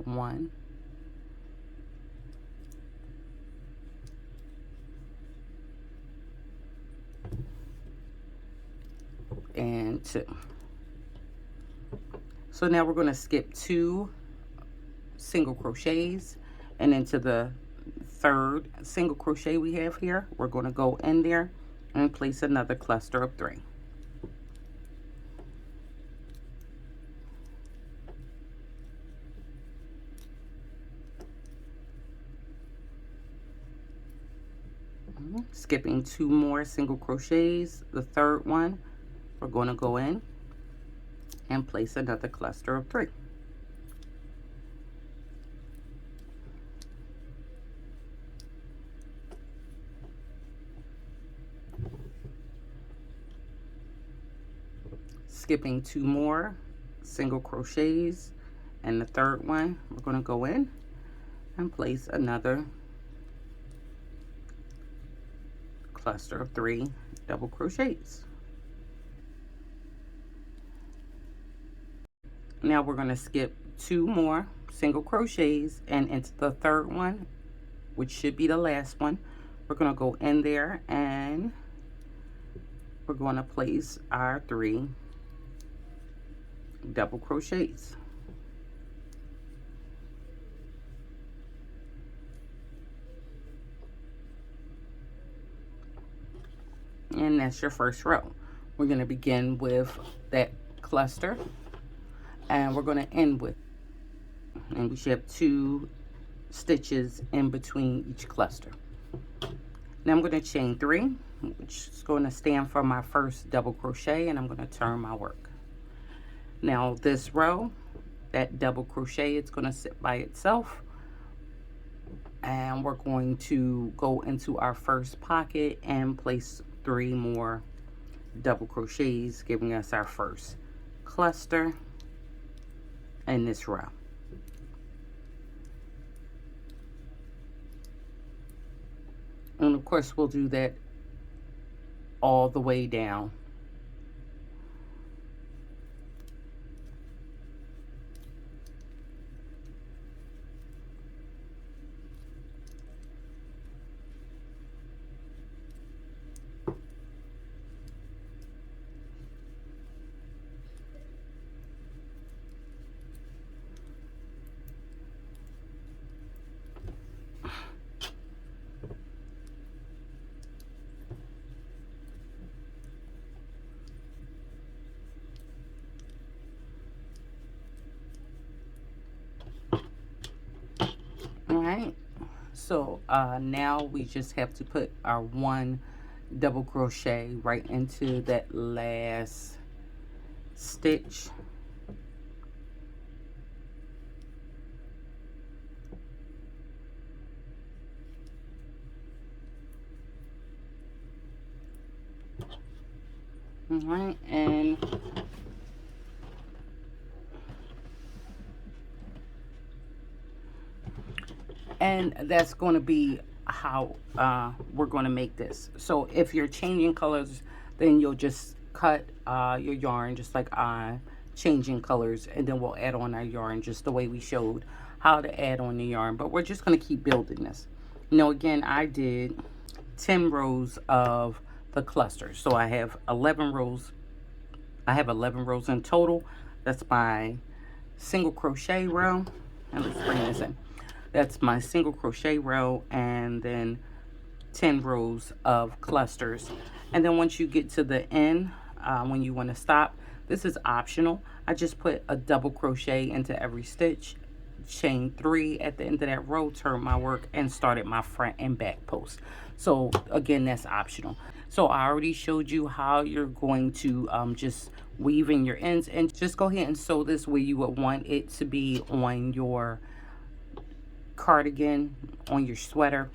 1, and 2. So now we're going to skip 2 single crochets, and into the third single crochet we have here, we're going to go in there and place another cluster of 3. Skipping 2 more single crochets, the third one, we're going to go in and place another cluster of 3. Skipping 2 more single crochets, and the third one, we're going to go in and place another cluster of 3 double crochets. Now we're going to skip 2 more single crochets, and into the third one, which should be the last one, we're going to go in there and we're going to place our 3 double crochets. And that's your first row. We're going to begin with that cluster, and we're going to end with, and we should have 2 stitches in between each cluster. Now I'm going to chain 3, which is going to stand for my first double crochet, and I'm going to turn my work. Now this row, that double crochet, it's going to sit by itself, and we're going to go into our first pocket and place 3 more double crochets, giving us our first cluster in this row. And of course we'll do that all the way down. All right, so now we just have to put our 1 double crochet right into that last stitch. All right, and that's going to be how we're going to make this. So if you're changing colors, then you'll just cut your yarn just like changing colors, and then we'll add on our yarn just the way we showed how to add on the yarn. But we're just going to keep building this. Now again, I did 10 rows of the clusters. So I have 11 rows. I have 11 rows in total. That's my single crochet row. And let's bring this in. That's my single crochet row, and then 10 rows of clusters. And then once you get to the end, when you want to stop, this is optional. I just put a double crochet into every stitch, chain 3 at the end of that row, turn my work, and started my front and back post. So again, that's optional. So I already showed you how you're going to just weave in your ends, and just go ahead and sew this where you would want it to be on your cardigan, on your sweater.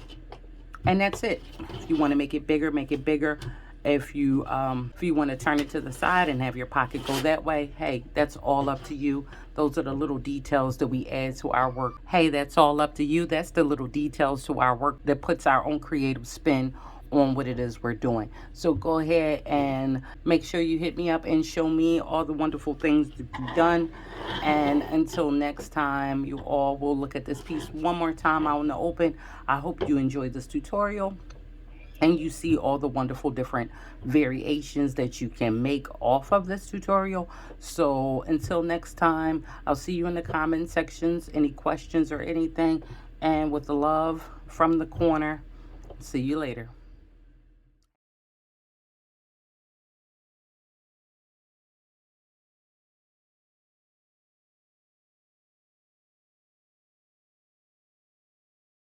And that's it. If you want to make it bigger, make it bigger. If you want to turn it to the side and have your pocket go that way, hey, that's all up to you. Those are the little details that we add to our work. Hey, that's all up to you. That's the little details to our work that puts our own creative spin on what it is we're doing. So go ahead and make sure you hit me up and show me all the wonderful things that you've done. And until next time, you all will look at this piece one more time out in the open. I hope you enjoyed this tutorial and you see all the wonderful different variations that you can make off of this tutorial. So until next time, I'll see you in the comment sections. Any questions or anything, and with the love from the corner, see you later.